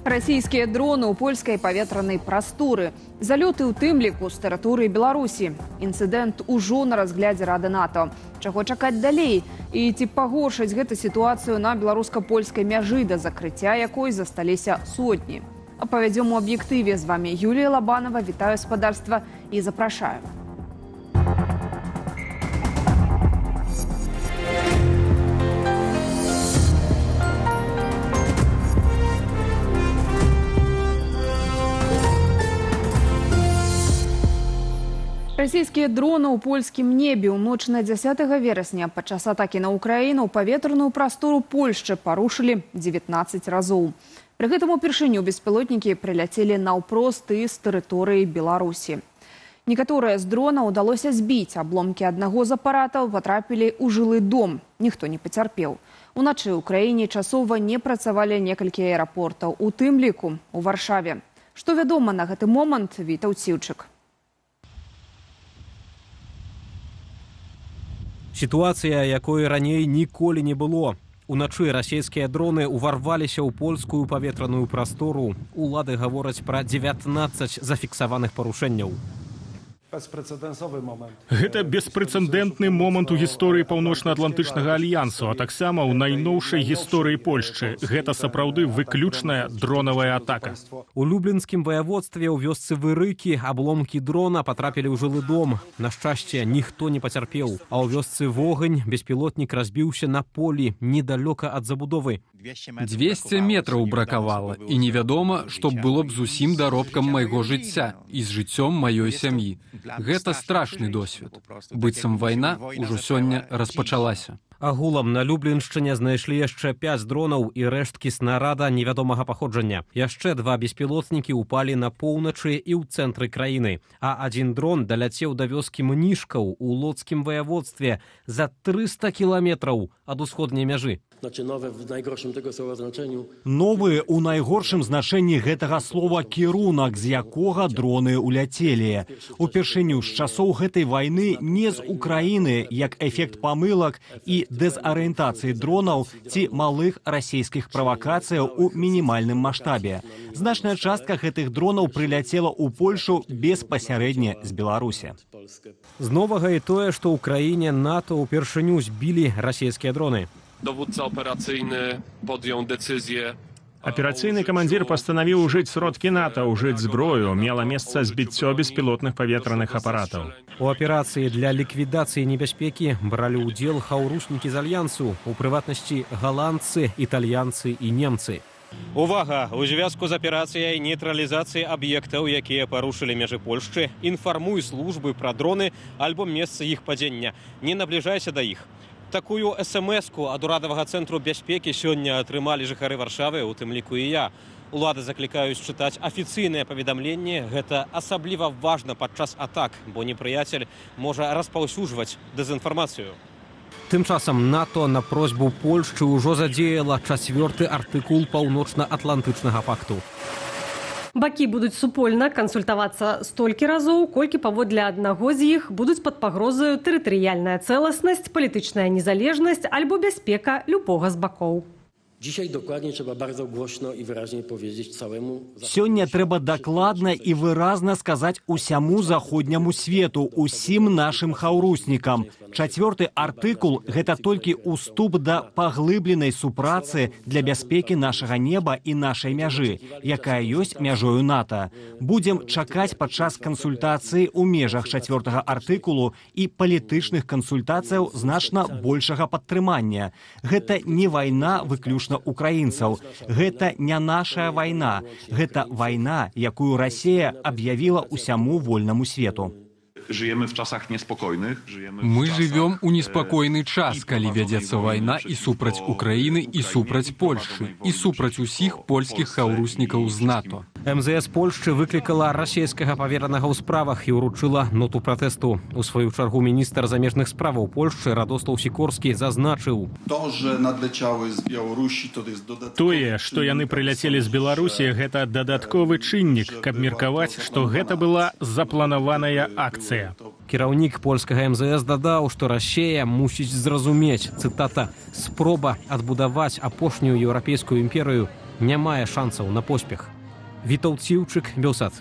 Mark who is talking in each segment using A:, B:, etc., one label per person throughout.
A: Расійскія дроны ў польскай паветранай прасторы. Залёты ў тым ліку з тэрыторыі Беларусі. Інцыдэнт ужо на разглядзе Рады НАТО. Чаго чакаць далей? І ці пагоршыць гэту сітуацыю на беларуска-польскай мяжы, да закрыцця якой засталіся сотні? Апавядзём у аб'ектыве. З вами Юлія Лабанова. Вітаю спадарства і запрашаю. Расійскія дроны ў польскім небе ў ноч на 10 верасня падчас атакі на Украіну ў паветраную прастору Польшчы парушылі 19 разоў. Пры гэтым упершыню беспілотнікі прыляцелі наўпрост і з тэрыторыі Беларусі. Некаторыя з дронаў удалося збіць. Абломкі аднаго з апаратаў патрапілі ў жылы дом. Ніхто не пацярпеў. Уначы ў краіне часова не працавалі некалькі аэрапортаў, у тым ліку у Варшаве. Што вядома на гэты момант, Вітаў Ціўчык.
B: Сітуацыя, якой раней ніколі не было. Уначы расійскія дроны ўварваліся ў польскую паветраную прастору. Улады гавораць пра 19 зафіксаваных парушэнняў.
C: Гэта беспрэцэдэнтны момант у гісторыі Паўночна-Атлантычнага альянсу, а таксама ў найноўшай гісторыі Польшчы. Гэта сапраўды выключная дронавая атака.
B: У Люблінскім ваяводстве ў вёсцы Вырыкі абломкі дрона патрапілі ў жылы дом. На шчасце, ніхто не пацярпеў. А ў вёсцы Вогань беспілотнік разбіўся на полі недалёка ад забудовы.
D: 200 метраў бракавала, і невядома, што было б зусім даробкам майго жыцця і з жыццём маёй сям'і. Гэта страшны досвед. Быццам вайна ўжо сёння распачалася.
B: Агулам на Любліншчыне знайшлі яшчэ 5 дронаў і рэшткі снарада невядомага паходжання. Яшчэ 2 беспілотнікі ўпалі на поўначы і ў цэнтры краіны. А адзін дрон даляцеў да вёскі Мнішкаў у Лодскім ваяводстве за 300 кіламетраў ад усходняй мяжы.
E: Новы ў найгоршым значэнні гэтага слова кірунак, з якога дроны ўляцелі. Упершыню з часоў гэтай вайны не з Украіны, як эфект памылак і дэзарыентацыі дронаў ці малых расійскіх правакацыяў у мінімальным маштабе. Значная частка гэтых дронаў прыляцела ў Польшу беспасярэдне з Беларусі.
B: З новага і тое, што ў краіне НАТО ўпершыню збілі расійскія дроны.
F: Dowódca operacyjny podjął decyzję.
C: Аперацыйны камандзір пастанавіў ужыць сродкі НАТО, ужыць зброю. Мела месца збіццё беспілотных паветраных апаратаў.
B: У аперацыі для ліквідацыі небяспекі бралі ўдзел хаўруснікі з альянсу, у прыватнасці галандцы, італьянцы і немцы. Увага! У звязку з аперацыяй нейтралізацыі аб'ектаў, якія парушылі мяжы Польшчы, інфармуй службы пра дроны альбо месца іх падзення. Не набліжайся да іх. Такую СМС-ку ад урадавага цэнтру бяспекі сёння атрымалі жыхары Варшавы, у тым ліку і я. Улады заклікаюць чытаць афіцыйныя паведамленні. Гэта асабліва важна падчас атак, бо непрыяцель можа распаўсюджваць дэзінфармацыю. Тым часам НАТО на просьбу Польшчы ўжо задзеяла 4-ы артыкул Паўночна-Атлантычнага пакту.
G: Бакі будуць супольна кансультавацца столькі разоў, колькі паводле аднаго з іх будуць пад пагрозаю тэрытарыяльная цэласнасць, палітычная незалежнасць альбо бяспека любога з бакоў.
E: Сёння трэба дакладна і выразна сказаць усяму заходняму свету, усім нашым хаўруснікам. 4-ы артыкул – гэта толькі ўступ да паглыбленай супрацы для бяспекі нашага неба і нашай мяжы, якая ёсць мяжою НАТО. Будзем чакаць падчас кансультацыі ў межах 4-го артыкулу і палітычных кансультацыяў значна большага падтрымання. Гэта не вайна выключна украінцаў. Гэта не нашая вайна. Гэта вайна, якую Расія аб'явіла ўсяму вольнаму свету.
H: Żyjemy w czasach niespokojnych.
D: Мы жывём у неспакойны час, калі вядзецца вайна і супраць Украіны, і супраць Польшчы, і супраць усіх польскіх хаўруснікаў з НАТО.
B: МЗС Польшчы выклікала расійскага паверанага ў справах і ўручыла ноту пратэсту. У сваю чаргу міністр замежных справаў Польшчы Радослаў Сікорскі зазначыў:
C: Тое, што яны прыляцелі з Беларусі, гэта дадатковы чыннік, каб меркаваць, што гэта была запланаваная акцыя.
B: Кіраўнік польскага МЗС дадаў, што Расія мусіць зразумець, цытата, «спроба адбудаваць апошнюю еўрапейскую імперыю не мае шансаў на поспех. Вітаўт Сіўчык, Белсат.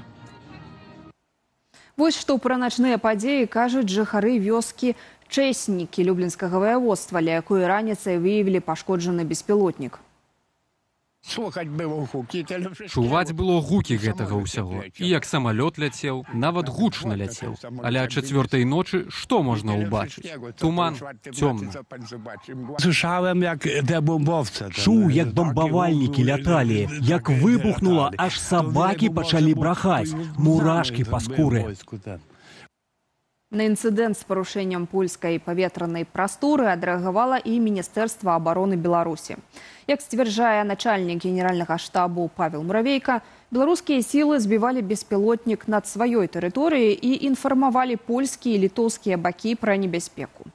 A: Вось што пра начныя падзеі кажуць жыхары вёскі Чэснікі Люблінскага ваяводства, ля якой раніцай выявілі пашкоджаны беспілотнік.
D: Чуваць было гукі гэтага ўсяго. І як самалёт ляцеў, нават гучна ляцеў. Але а 4-й ночы што можна ўбачыць? Туман, цёмна.
E: Чуў, як бомбавальнікі ляталі, як выбухнула, аж сабакі пачалі брахаць, мурашкі па скуры.
A: На інцыдэнт з парушэннем польскай паветранай прасторы адрэагавала і Міністэрства абароны Беларусі. Як сцвярджае начальнік генеральнага штабу Павел Муравейка, беларускія сілы збівалі беспілотнік над сваёй тэрыторыяй і інфармавалі польскія і літоўскія бакі пра небяспеку.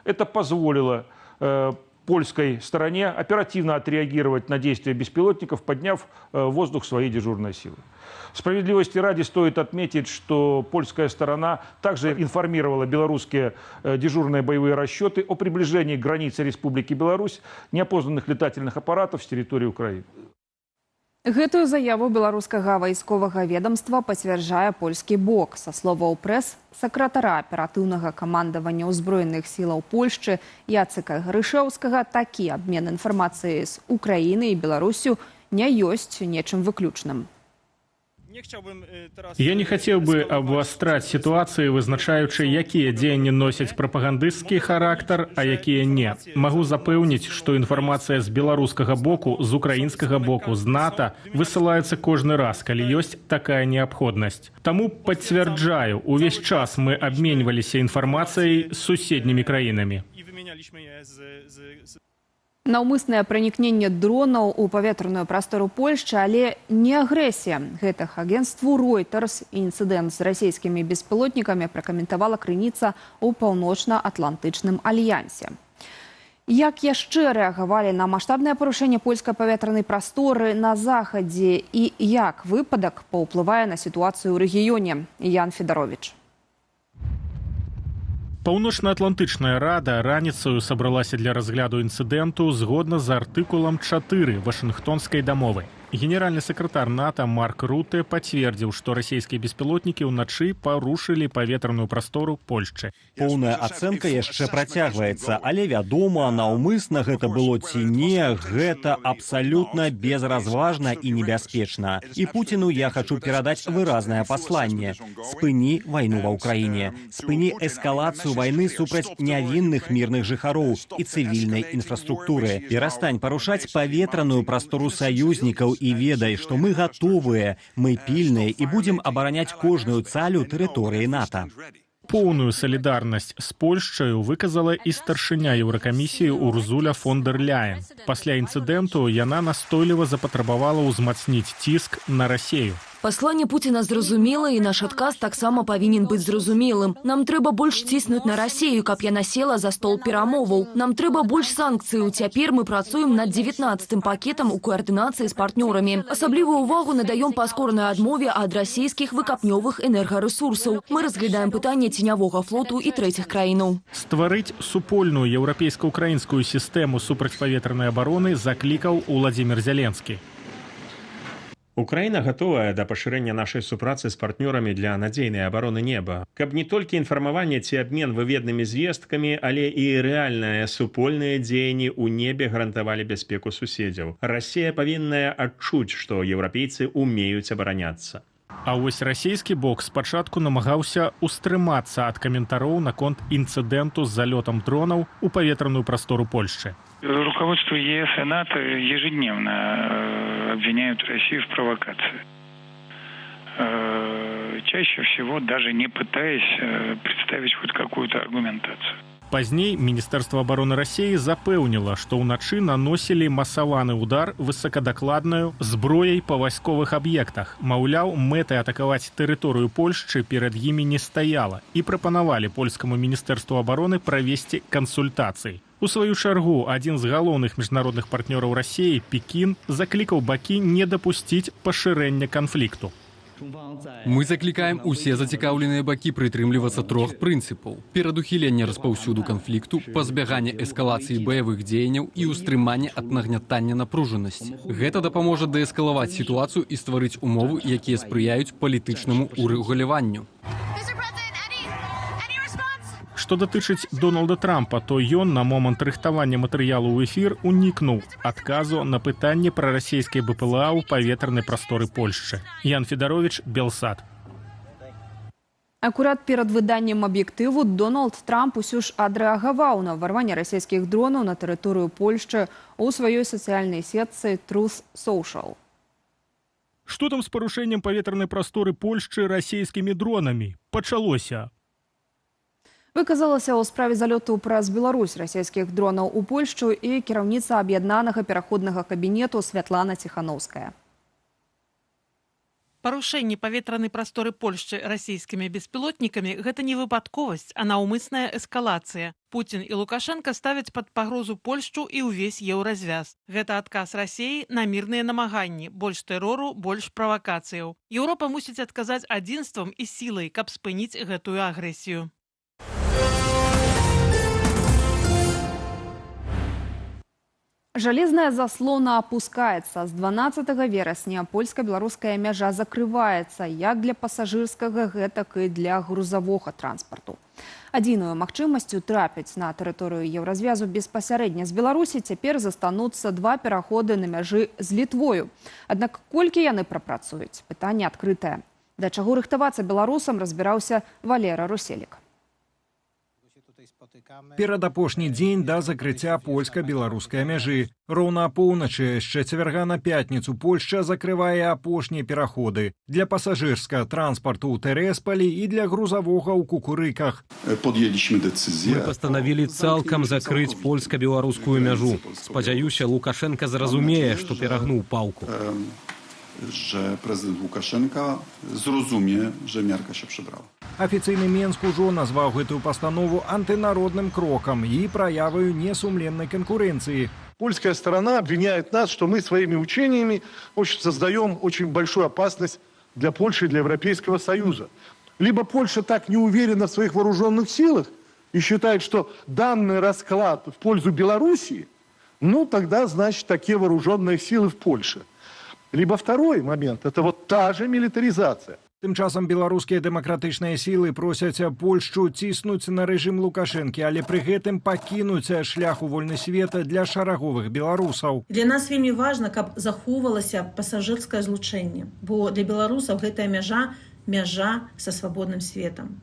I: Это позволило польской стороне оперативно отреагировать на действия беспилотников, подняв в воздух свои дежурные силы. Справедливости ради стоит отметить, что польская сторона также информировала белорусские дежурные боевые расчеты о приближении к границе Республики Беларусь неопознанных летательных аппаратов с территории Украины.
A: Гэтую заяву беларускага вайсковага ведомства пацвярджае польскі бок. Са словаў прэс-сакратара аператыўнага камандавання ўзброеных сілаў Польшчы Яцыка Грышэўскага, такі абмен інфармацыяй з Украінай і Беларусю не ёсць нечым выключным.
C: Я не хацеў бы абвастраць сітуацыі, вызначаючы, якія дзеянні носяць прапагандысцкі характар, а якія не. Магу запэўніць, што інфармацыя з беларускага боку, з украінскага боку, з НАТО высылаецца кожны раз, калі ёсць такая неабходнасць. Таму пацвярджаю, увесь час мы абменьваліся інфармацыяй з суседнімі краінамі.
A: Наўмыснае пранікненне дронаў у паветраную прастору Польшчы, але не агрэсія. Гэтых агенцтву Reuters інцыдэнт з расійскімі беспілотнікамі пракаментавала крыніца ў Паўночна-Атлантычным альянсе. Як яшчэ рэагавалі на маштабнае парушэнне польскай паветранай прасторы на захадзе і як выпадак паўплывае на сітуацыю ў рэгіёне? Ян Федаровіч.
C: Паўночна-атлантычная рада раніцаю сабралася для разгляду інцыдэнту згодна з артыкулам 4 Вашынгтонскай дамовы. Генеральны сакратар НАТО Марк Руте пацвердзіў, што расійскія беспілотнікі ўначы парушылі паветраную прастору Польшчы.
E: Поўная ацэнка яшчэ працягваецца, але вядома, наўмысна гэта было ці не, гэта абсалютна безразважна і небяспечна. І Пуціну я хачу перадаць выразнае пасланне. Спыні вайну ва ўкраіне. Спыні эскалацыю вайны супраць нявінных мірных жыхароў і цывільнай інфраструктуры. Перастань парушаць паветраную прастору саюзнікаў і ведай, што мы гатовыя, мы пільныя і будзем абараняць кожную цалю тэрыторыі НАТО.
C: Поўную салідарнасць з Польшчаю выказала і старшыня Еўракамісіі Урзуля фон дер Ляйен. Пасля інцыдэнту яна настойліва запатрабавала ўзмацніць ціск на Расею.
J: Пасланне Пуціна зразумела, і наш адказ таксама павінен быць зразумелым. Нам трэба больш ціснуць на Расею, каб яна села за стол перамоваў. Нам трэба больш санкцыяў. Цяпер мы працуем над 19-м пакетам у каардынацыі з партнёрамі. Асаблівую ўвагу надаём паскоранай адмове ад расійскіх выкапнёвых энергарэсурсаў. Мы разглядаем пытанне ценявога флоту і трэціх краінаў.
C: Стварыць супольную еўрапейска-украінскую сістэму супрацьпаветранай абароны заклікаў Уладзімір Зеленскі.
B: Украіна гатовая да пашырэння нашай супрацы з партнёрамі для надзейнай абароны неба. Каб не толькі інфармаванне ці абмен выведнымі звесткамі, але і рэальныя супольныя дзеянні ў небе гарантавалі бяспеку суседзяў. Расія павінная адчуць, што еўрапейцы умеюць абараняцца.
C: А вось расійскі бок спачатку намагаўся ўстрымацца ад каментароў наконт інцыдэнту з залётам дронаў у паветраную прастору Польшчы.
K: Руководство ЕС и НАТО ежедневно обвиняют Россию в провокации. Чаще всего даже не пытаясь представить хоть какую-то аргументацию.
C: Пазней Міністэрства абароны Расіі запэўніла, што ўначы наносілі масаваны ўдар высокадакладнаю зброяй па вайсковых аб'ектах. Маўляў, мэтай атакаваць тэрыторыю Польшчы перад імі не стаяла і прапанавалі польскаму міністэрству абароны правесці кансультацыі. У сваю чаргу, адзін з галоўных міжнародных партнёраў Расіі, Пекін, заклікаў бакі не дапусціць пашырэння канфлікту.
D: Мы заклікаем усе зацікаўленыя бакі прытрымлівацца трох прынцыпаў: перадухілення распаўсюду канфлікту, пазбягання эскалацыі баявых дзеянняў і ўстрымання ад нагнятання напружанасці. Гэта дапаможа дээскалаваць сітуацыю і стварыць умовы, якія спрыяюць палітычнаму урэгуляванню.
C: Што датычыць Дональда Трампа, то ён на момант рыхтавання матэрыялу ў эфір унікнуў адказу на пытанне пра расійскія БПЛА ў паветранай прасторы Польшчы. Ян Федарович, Белсад.
A: Акурат перад выданнем аб'ектыву Дональд Трамп усё ж адрэагаваў на ўварванне расійскіх дронаў на тэрыторыю Польшчы ў сваёй сацыяльнай сетцы Truth Social.
C: Што там з парушэннем паветранай прасторы Польшчы расійскімі дронамі? Пачалося.
A: Выказалася ў справе залёту праз Беларусь расійскіх дронаў у Польшчу і кіраўніца аб'яднанага пераходнага кабінету Святлана Ціхановская.
L: Парушэнне паветранай прасторы Польшчы расійскімі беспілотнікамі – гэта не выпадковасць, а наўмысная эскалацыя. Пуцін і Лукашенко ставяць пад пагрозу Польшчу і ўвесь еўразвяз. Гэта адказ Расіі на мірныя намаганні, больш тэрору, больш правакацыяў. Еўропа мусіць адказаць адзінствам і сілай, каб спыніць гэтую агрэсію.
A: Жалезная заслона опускается. С 12 вересня польско-белорусская мяжа закрывается як для пассажирскага, гэтак і для грузового транспорту. Адзіною магчымасцю трапіць на тэрыторыю еўразвязу безпасярэдня з Беларусі цяпер застануцца два пераходы на мяжы з Літвою. Аднак колькі яны прапрацуюць? Пытанне адкрытае. Да чаго рыхтавацца беларусам, разбіраўся Валера Руселік.
M: Перадапошні дзень да закрыцця польска-беларускай мяжы. Роўна апоўначы з чацвярга на пятніцу Польшча закрывае апошнія пераходы для пасажырскага транспарту ў Тэресполі і для грузавога ў Кукурыках.
B: Мы пастанавілі цалкам закрыць польска-беларускую мяжу. Спадзяюся, Лукашенко зразумее, што перагнуў палку.
H: Że prezydent Łukaszenka zrozumie, że miarka się przybrała.
M: Афіцыйны Менск ужо назваў гэтую пастанову антынародным крокам і праяваю несумленной конкуренции.
N: Польская сторона обвиняет нас, что мы своими учениями создаем очень большую опасность для Польши и для Европейского Союза. Либо Польша так не уверена в своих вооруженных силах и считает, что данный расклад в пользу Белоруссии, ну тогда, значит, такие вооруженные силы в Польше. Либо второй момент – это вот та же милитаризация.
M: Тым часам беларускія дэмакратычныя сілы просяць Польшчу ціснуць на рэжым Лукашэнкі, але пры гэтым пакінуць шлях у вольны свет для шараговых беларусаў.
O: Для нас вельмі важна, каб захоўвалася пасажырскае злучэнне, бо для беларусаў гэтая мяжа са свабодным светам.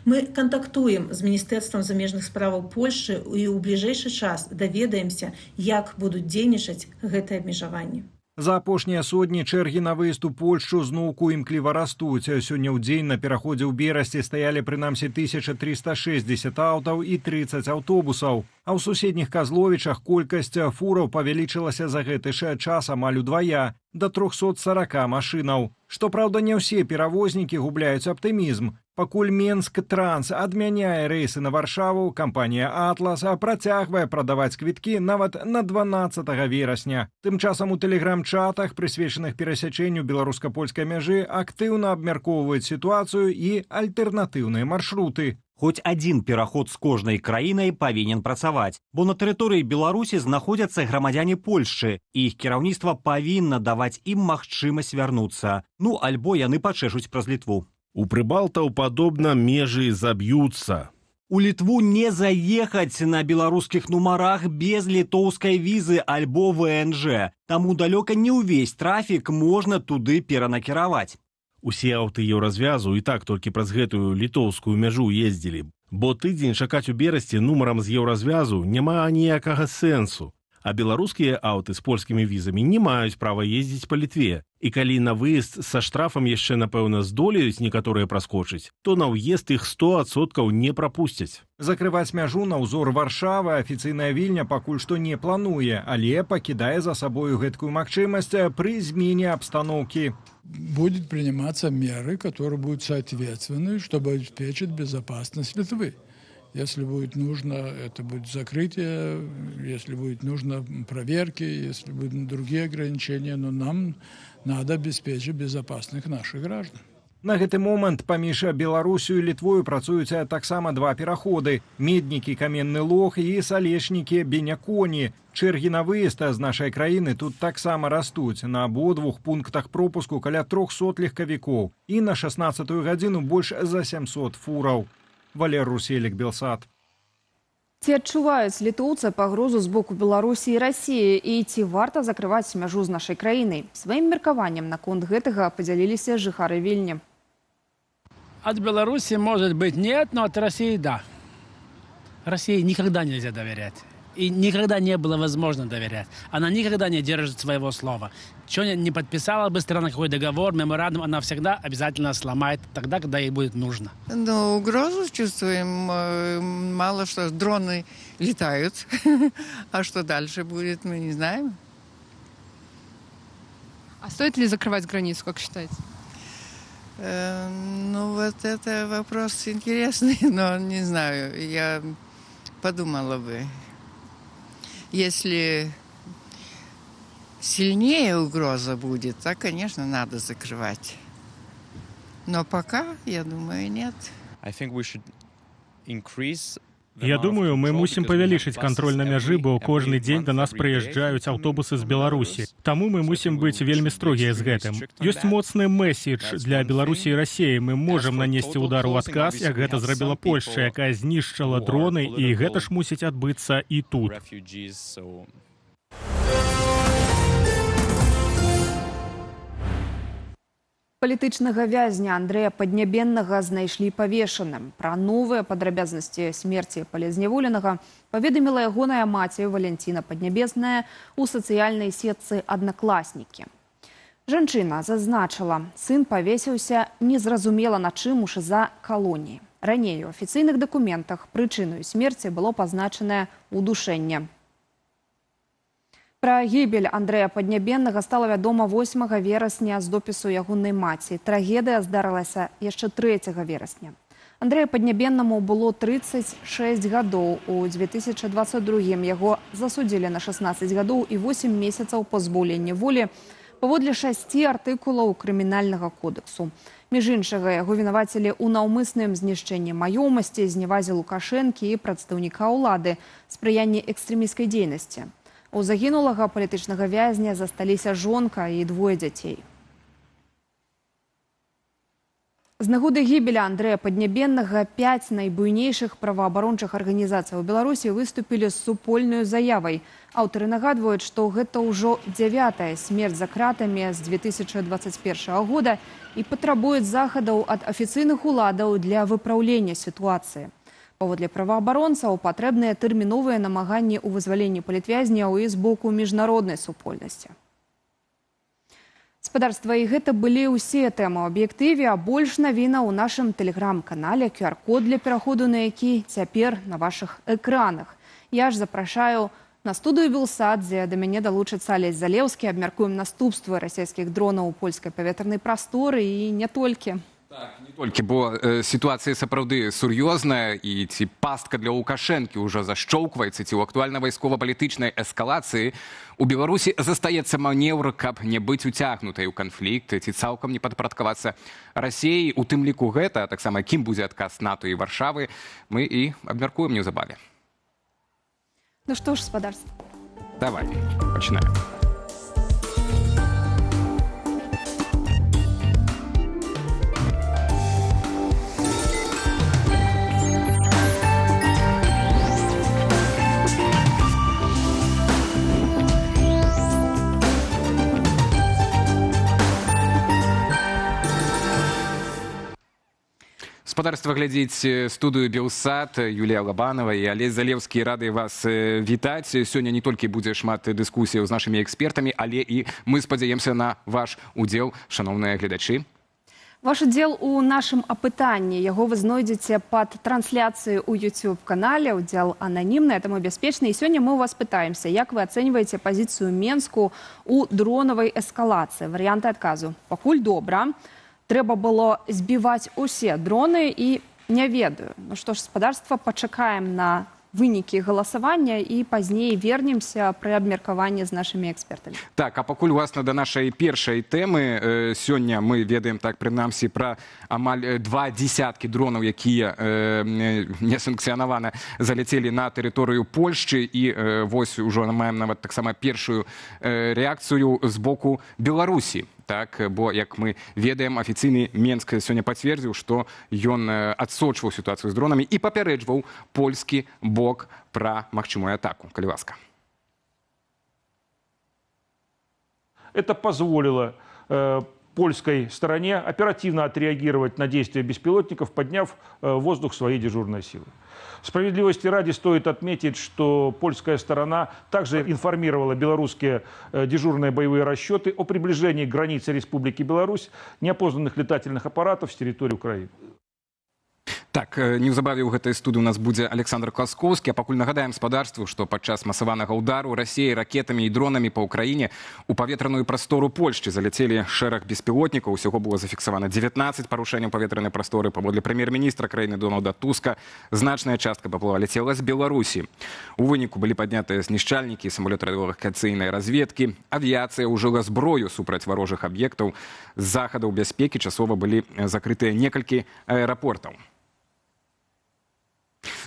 O: Мы кантактуем з Міністэрствам замежных справаў Польшчы і ў бліжэйшы час даведаемся, як будуць дзейнічаць гэтыя абмежаванні.
M: За апошнія сотні чэргі на выезд у Польшчу зноўку імкліва растуць. Сёння ў дзень на пераходзе ў Берасці стаялі прынамсі 1360 аўтаў і 30 аўтобусаў. А ў суседніх Казловічах колькасць фураў павялічылася за гэты ж час амаль удвая, да 340 машынаў. Што праўда, не ўсе перавознікі губляюць аптымізм. Пакуль Менск Транс адмяняе рэйсы на Варшаву, кампанія «Атлас» працягвае прадаваць квіткі нават на 12 верасня. Тым часам у тэлеграм-чатах, прысвечаных перасячэнню беларуска-польскай мяжы, актыўна абмяркоўваюць сітуацыю і альтэрнатыўныя маршруты.
E: Хоць адзін пераход з кожнай краінай павінен працаваць, бо на тэрыторыі Беларусі знаходзяцца грамадзяне Польшчы, і іх кіраўніцтва павінна даваць ім магчымасць вярнуцца. Ну, альбо яны пачэшуць праз Літву.
P: У прыбалтаў падобна межы заб'юцца.
E: У Літву не заехаць на беларускіх нумарах без літоўскай візы альбо ВНЖ. Таму далёка не ўвесь трафік можна туды перанакіраваць.
P: Усе аўты еўразвязу і так толькі праз гэтую літоўскую мяжу ездзілі. Бо тыдзень чакаць у Берасці нумарам з еўразвязу няма ніякага сэнсу. А беларускія аўты з польскімі візамі не маюць права ездзіць па Літве. І калі на выезд са штрафам яшчэ, напэўна, здолеюць некаторыя праскочыць, то на ўезд іх 100% не прапусцяць.
M: Закрываць мяжу на ўзор Варшавы афіцыйная Вільня пакуль што не плануе, але пакідае за сабою гэткую магчымасць пры змене абстаноўкі.
Q: Будут приниматься меры, которые будут соответственны, чтобы обеспечить безопасность Литвы. Если будет нужно, это будет закрытие, если будет нужно, проверки, если будут другие ограничения. Но нам надо обеспечить безопасных наших граждан.
M: На гэты момант паміж Беларусю і Літвою працуюць таксама два пераходы: Меднікі, Каменны Лог і Салешнікі, Беняконі. Чэргі на выезд з нашай краіны тут таксама растуць. На абодвух пунктах пропуску каля 300 легкавікоў і на 16-ю гадзіну больш за 700 фураў. Валер Руселік, Белсат.
A: Ці адчуваюць літоўцы пагрозу з боку Беларусі і Расіі, і ці варта закрываць мяжу з нашай краінай? Сваім меркаваннем наконт гэтага падзяліліся жыхары Вільні.
R: От Беларуси, может быть, нет, но от России – да. России никогда нельзя доверять. И никогда не было возможно доверять. Она никогда не держит своего слова. Что не подписала быстро на какой договор, меморандум, она всегда обязательно сломает тогда, когда ей будет нужно.
S: Ну, угрозу чувствуем. Мало что, дроны летают. А что дальше будет, мы не знаем.
T: А стоит ли закрывать границу, как считаете?
S: Ну, вот это вопрос интересный, но не знаю. Я подумала бы. Если сильнее угроза будет, то, конечно, надо закрывать. Но пока, я думаю, нет.
C: Я думаю, мы мусім павялічыць кантроль на мяжы, бо кожны дзень да нас прыязджаюць аўтобусы з Беларусі. Таму мы мусім быць вельмі строгія з гэтым. Ёсць моцны месседж для Беларусі і Расіі. Мы можам нанесці удар у адказ, як гэта зрабіла Польшча, якая знішчыла дроны, і гэта ж мусіць адбыцца і тут.
A: Палітычнага вязня Андрэя Паднябеннага знайшлі павешаным. Пра новыя падрабязнасці смерці палезняволенага паведаміла ягоная маці Валянціна Паднябесная у сацыяльнай сетцы «Аднакласнікі». Жанчына зазначыла, сын павесіўся незразумела на чым у ШЗА калоніі. Раней у афіцыйных дакументах прычынаю смерці было пазначанае удушэнне. Пра гібель Андрэя Паднябеннага стала вядома 8 верасня з допісу ягонай маці. Трагедыя здарылася яшчэ 3 верасня. Андрэю Паднябеннаму было 36 гадоў. У 2022 яго засудзілі на 16 гадоў і 8 месяцаў пазбаўлення волі паводле 6 артыкулаў крымінальнага кодэксу. Між іншага, яго вінавацілі ў наўмысным знішчэнні маёмасці, зневазе Лукашэнкі і прадстаўніка ўлады, спрыянні экстрэмісцкай дзейнасці. У загінулага палітычнага вязня засталіся жонка і 2 дзяцей. З нагоды гібеля Андрэя Паднябеннага 5 найбуйнейшых праваабарончых арганізацый у Беларусі выступілі з супольнай заявай. Аўтары нагадваюць, што гэта ўжо 9-я смерць за кратамі з 2021 года і патрабуюць захадаў ад афіцыйных уладаў для выпраўлення сітуацыі. Паводле праваабаронцаў патрэбныя тэрміновыя намаганні ў вызваленні палітвязняў і з боку міжнароднай супольнасці. Спадарства, і гэта былі ўсе тэмы ў аб'ектыве, а больш навінаў у нашым тэлеграм-канале, QR-код для пераходу на які цяпер на вашых экранах. Я ж запрашаю на студыю Белсат, дзе да мяне далучыцца Алесь Залеўскі, абмяркуем наступствы расійскіх дронаў у польскай паветранай прасторы і не толькі.
U: Так, не толькі, бо сітуацыя сапраўды сур'ёзная, і ці пастка для Лукашэнкі ўжо зашчоўкваецца, ці ў актуальна вайскова-палітычнай эскалацыі у Беларусі застаецца манеўр, каб не быць уцягнутай у канфлікт, ці цалкам не падпарадкавацца Расіі. У тым ліку гэта, таксама кім будзе адказ НАТО і Варшавы, мы і абмяркуем неўзабаве.
A: Ну што ж, спадарства.
U: Давай, пачынаем. Спадарства, глядзіць студыю Белсат, Юлія Лабанова і Алесь Залеўскі рады вас вітаць. Сёння не толькі будзе шмат дыскусіяў з нашымі экспертамі, але і мы спадзяемся на ваш удзел, шаноўныя гледачы.
A: Ваш удзел у нашым апытанні. Яго вы знойдзеце пад трансляцыяй у YouTube-канале. Удзел ананімны, таму бяспечны. І сёння мы ў вас пытаемся, як вы ацэньваеце пазіцыю Менску ў дронавай эскалацыі. Варыянты адказу. Пакуль добра. Трэба было збіваць усе дроны і Не ведаю. Ну што ж, спадарства, пачакаем на вынікі галасавання і пазней вернемся пры абмеркаванні з нашымі экспертамі.
U: Так, а пакуль уласна да нашай першай тэмы, сёння мы ведаем, так, прынамсі, пра амаль 2 дзесяткі дронаў, якія несанкцыянавана заляцелі на тэрыторыю Польшчы, і вось ужо маем нават таксама першую рэакцыю з боку Беларусі. Так, бо, як мы ведаем, афіцыйны Менск сёння пацвердзіў, што ён адсочваў сітуацыю з дронамі і папярэджваў польскі бок пра магчымую атаку. Калі ласка.
I: Это позволило польской стороне оперативно отреагировать на действия беспилотников, подняв в воздух свои дежурные силы. Справедливости ради стоит отметить, что польская сторона также информировала белорусские дежурные боевые расчеты о приближении к границе Республики Беларусь неопознанных летательных аппаратов с территории Украины.
U: Так, неўзабаве ў гэтай студыі у нас будзе Александр Класкоўскі, а пакуль нагадаем спадарству, што падчас масаванага ўдару Расіі ракетамі і дронамі па ўкраіне у паветраную прастору Польшчы заляцелі шэраг беспілотнікаў. Усяго было зафіксавана 19 парушэнняў паветранай прасторы. Паводле прэм'ер-міністра краіны Дональда Туска, значная частка паплава ляцела з Беларусі. У выніку былі паднятыя знішчальнікі, самалёты радыёлакацыйнай разведкі, авіяцыя ўжыла зброю супраць варожых аб'ектаў. З захадаў бяспекі часова былі закрытыя некалькі аэрапортаў.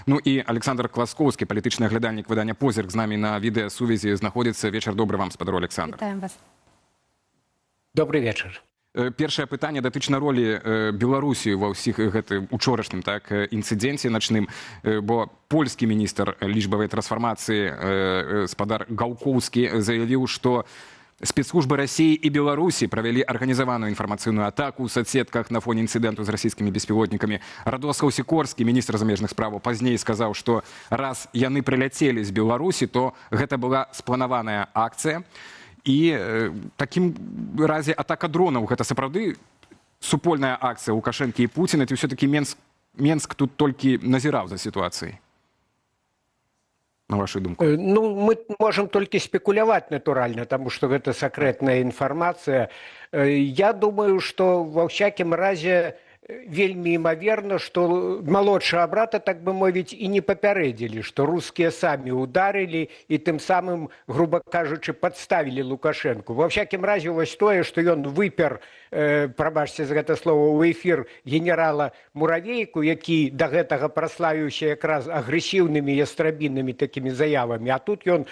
U: Ну і Александр Класкоўскі, палітычны аглядальнік выдання «Позірк», з намі на відэасувязі знаходзіцца. Вечар добры вам, спадару Александр.
A: Вітаем вас.
F: Добрый вечар.
U: Першае пытанне датычна ролі Беларусі ва ўсіх гэтым учорашнім, так, інцыдэнце начным, бо польскі міністр лічбавай трансфармацыі спадар Гаўкоўскі заявіў, што спецслужбы России и Беларуси провели организованную информационную атаку в соцсетках на фоне инцидента с российскими беспилотниками. Радослав Сикорский, министр замежных справ, позднее сказал, что раз яны прилетели с Беларуси, то это была спланованная акция. И таким разе атака дронов, это сапраўды супольная акция Лукашенко и Путина, это все-таки Менск тут только назирал за ситуацией. На вашу думку?
F: Ну, мы можем только спекуляваць, натуральна, потому что это секретная информация. Я думаю, что во всякім разе вельмі імаверна, что малодшага брата, так бы мовіць, і не папярэдзілі, что русские сами ударили и тым самым, грубо кажучы, подставили Лукашенко. Во всякім разе вось тое, что ён выпер, прабачце за гэта слово, у эфир генерала Муравейку, які до гэтага праславіўся якраз агрэсіўнымі ястрабінымі такімі заявамі, а тут ён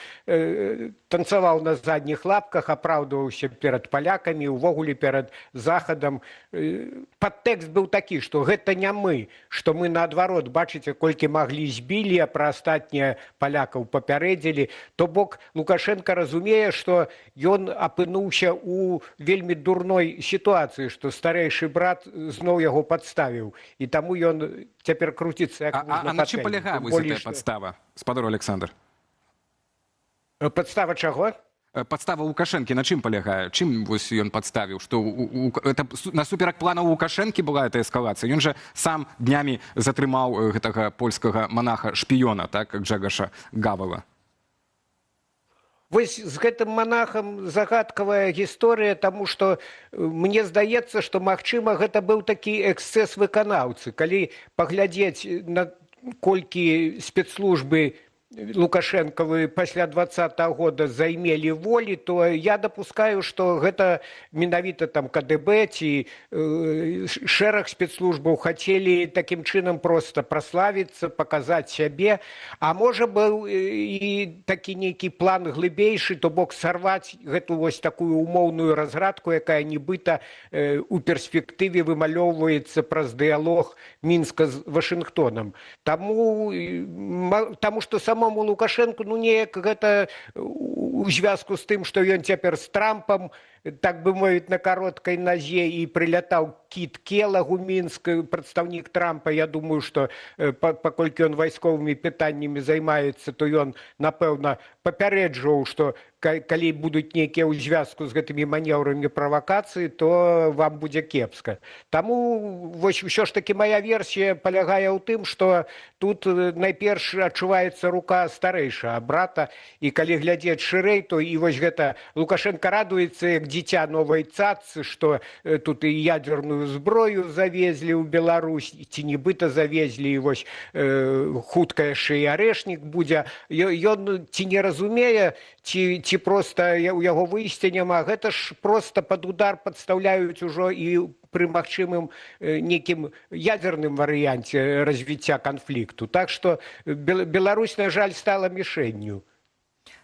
F: танцаваў на задніх лапках, апраўдваўся перад палякамі, увогуле перад захадам. Падтэкст быў такі, што гэта не мы, што мы наадварот, бачыце, колькі маглі збілі, а пра астатнія палякаў папярэдзілі. То бок Лукашенко разумее, што ён апынуўся ў вельмі дурной сітуацыі, што старэйшы брат зноў яго падставіў. І таму ён цяпер круціцца як можна.
U: А на чым палягае вось гэтая падстава, спадар Александр?
F: Падстава чаго?
U: Подстава Лукашенко на чым палягае? Чым вось ён падставіў? Што это насуперак планаў Лукашенкі была эта эскалацыя? Ён жа сам днямі затрымаў гэтага польскага манаха-шпіёна, так, Джегаша Гавала.
F: Вось з гэтым монахам загадкавая гісторыя, таму што мне здаецца, што, магчыма, гэта быў такі эксцэс выканаўцы. Калі паглядзець, на колькі спецслужбы Лукашенковы пасля 20-го года займелі волі, то я дапускаю, што гэта менавіта там КДБ ці шэраг спецслужбаў хацелі такім чынам проста праславіцца, паказаць сябе, а можа быў і такі нейкі план глыбейшы, то бок сарваць гэту вось такую умоўную разградку, якая нібыта у перспектыве вымалёўваецца праз дыялог Мінска з Вашынгтонам. Таму што самому Лукашенко, ну неяк гэта у звязку з тым, што ён цяпер з Трампам, так бы мовіць, на кароткай назе і прылятаў Кіт Келаг у Мінск, прадстаўнік Трампа. Я думаю, што паколькі ён вайсковымі пытаннямі займаецца, то ён, напэўна, папярэджваў, што калі будуць нейкія ў звязку з гэтымі манеўрамі правакацыі, то вам будзе кепска. Таму вось усё ж такі мая версія палягае ў тым, што тут найперш адчуваецца рука старэйшага брата, і калі глядзець шырэй, то і вось гэта Лукашенко радуецца як дзіця новай цацы, што тут і ядерную нібытавую зброю завезлі ў Беларусь, ці нібыта завезлі, і вось хутка яшчэ і арэшнік будзе. Ён ці не разумее, ці проста у яго выйсця няма. Гэта ж проста пад удар падстаўляюць ужо і пры магчымым некім ядзерным варыянце развіцця канфлікту. Так што Беларусь, на жаль, стала мішэнню.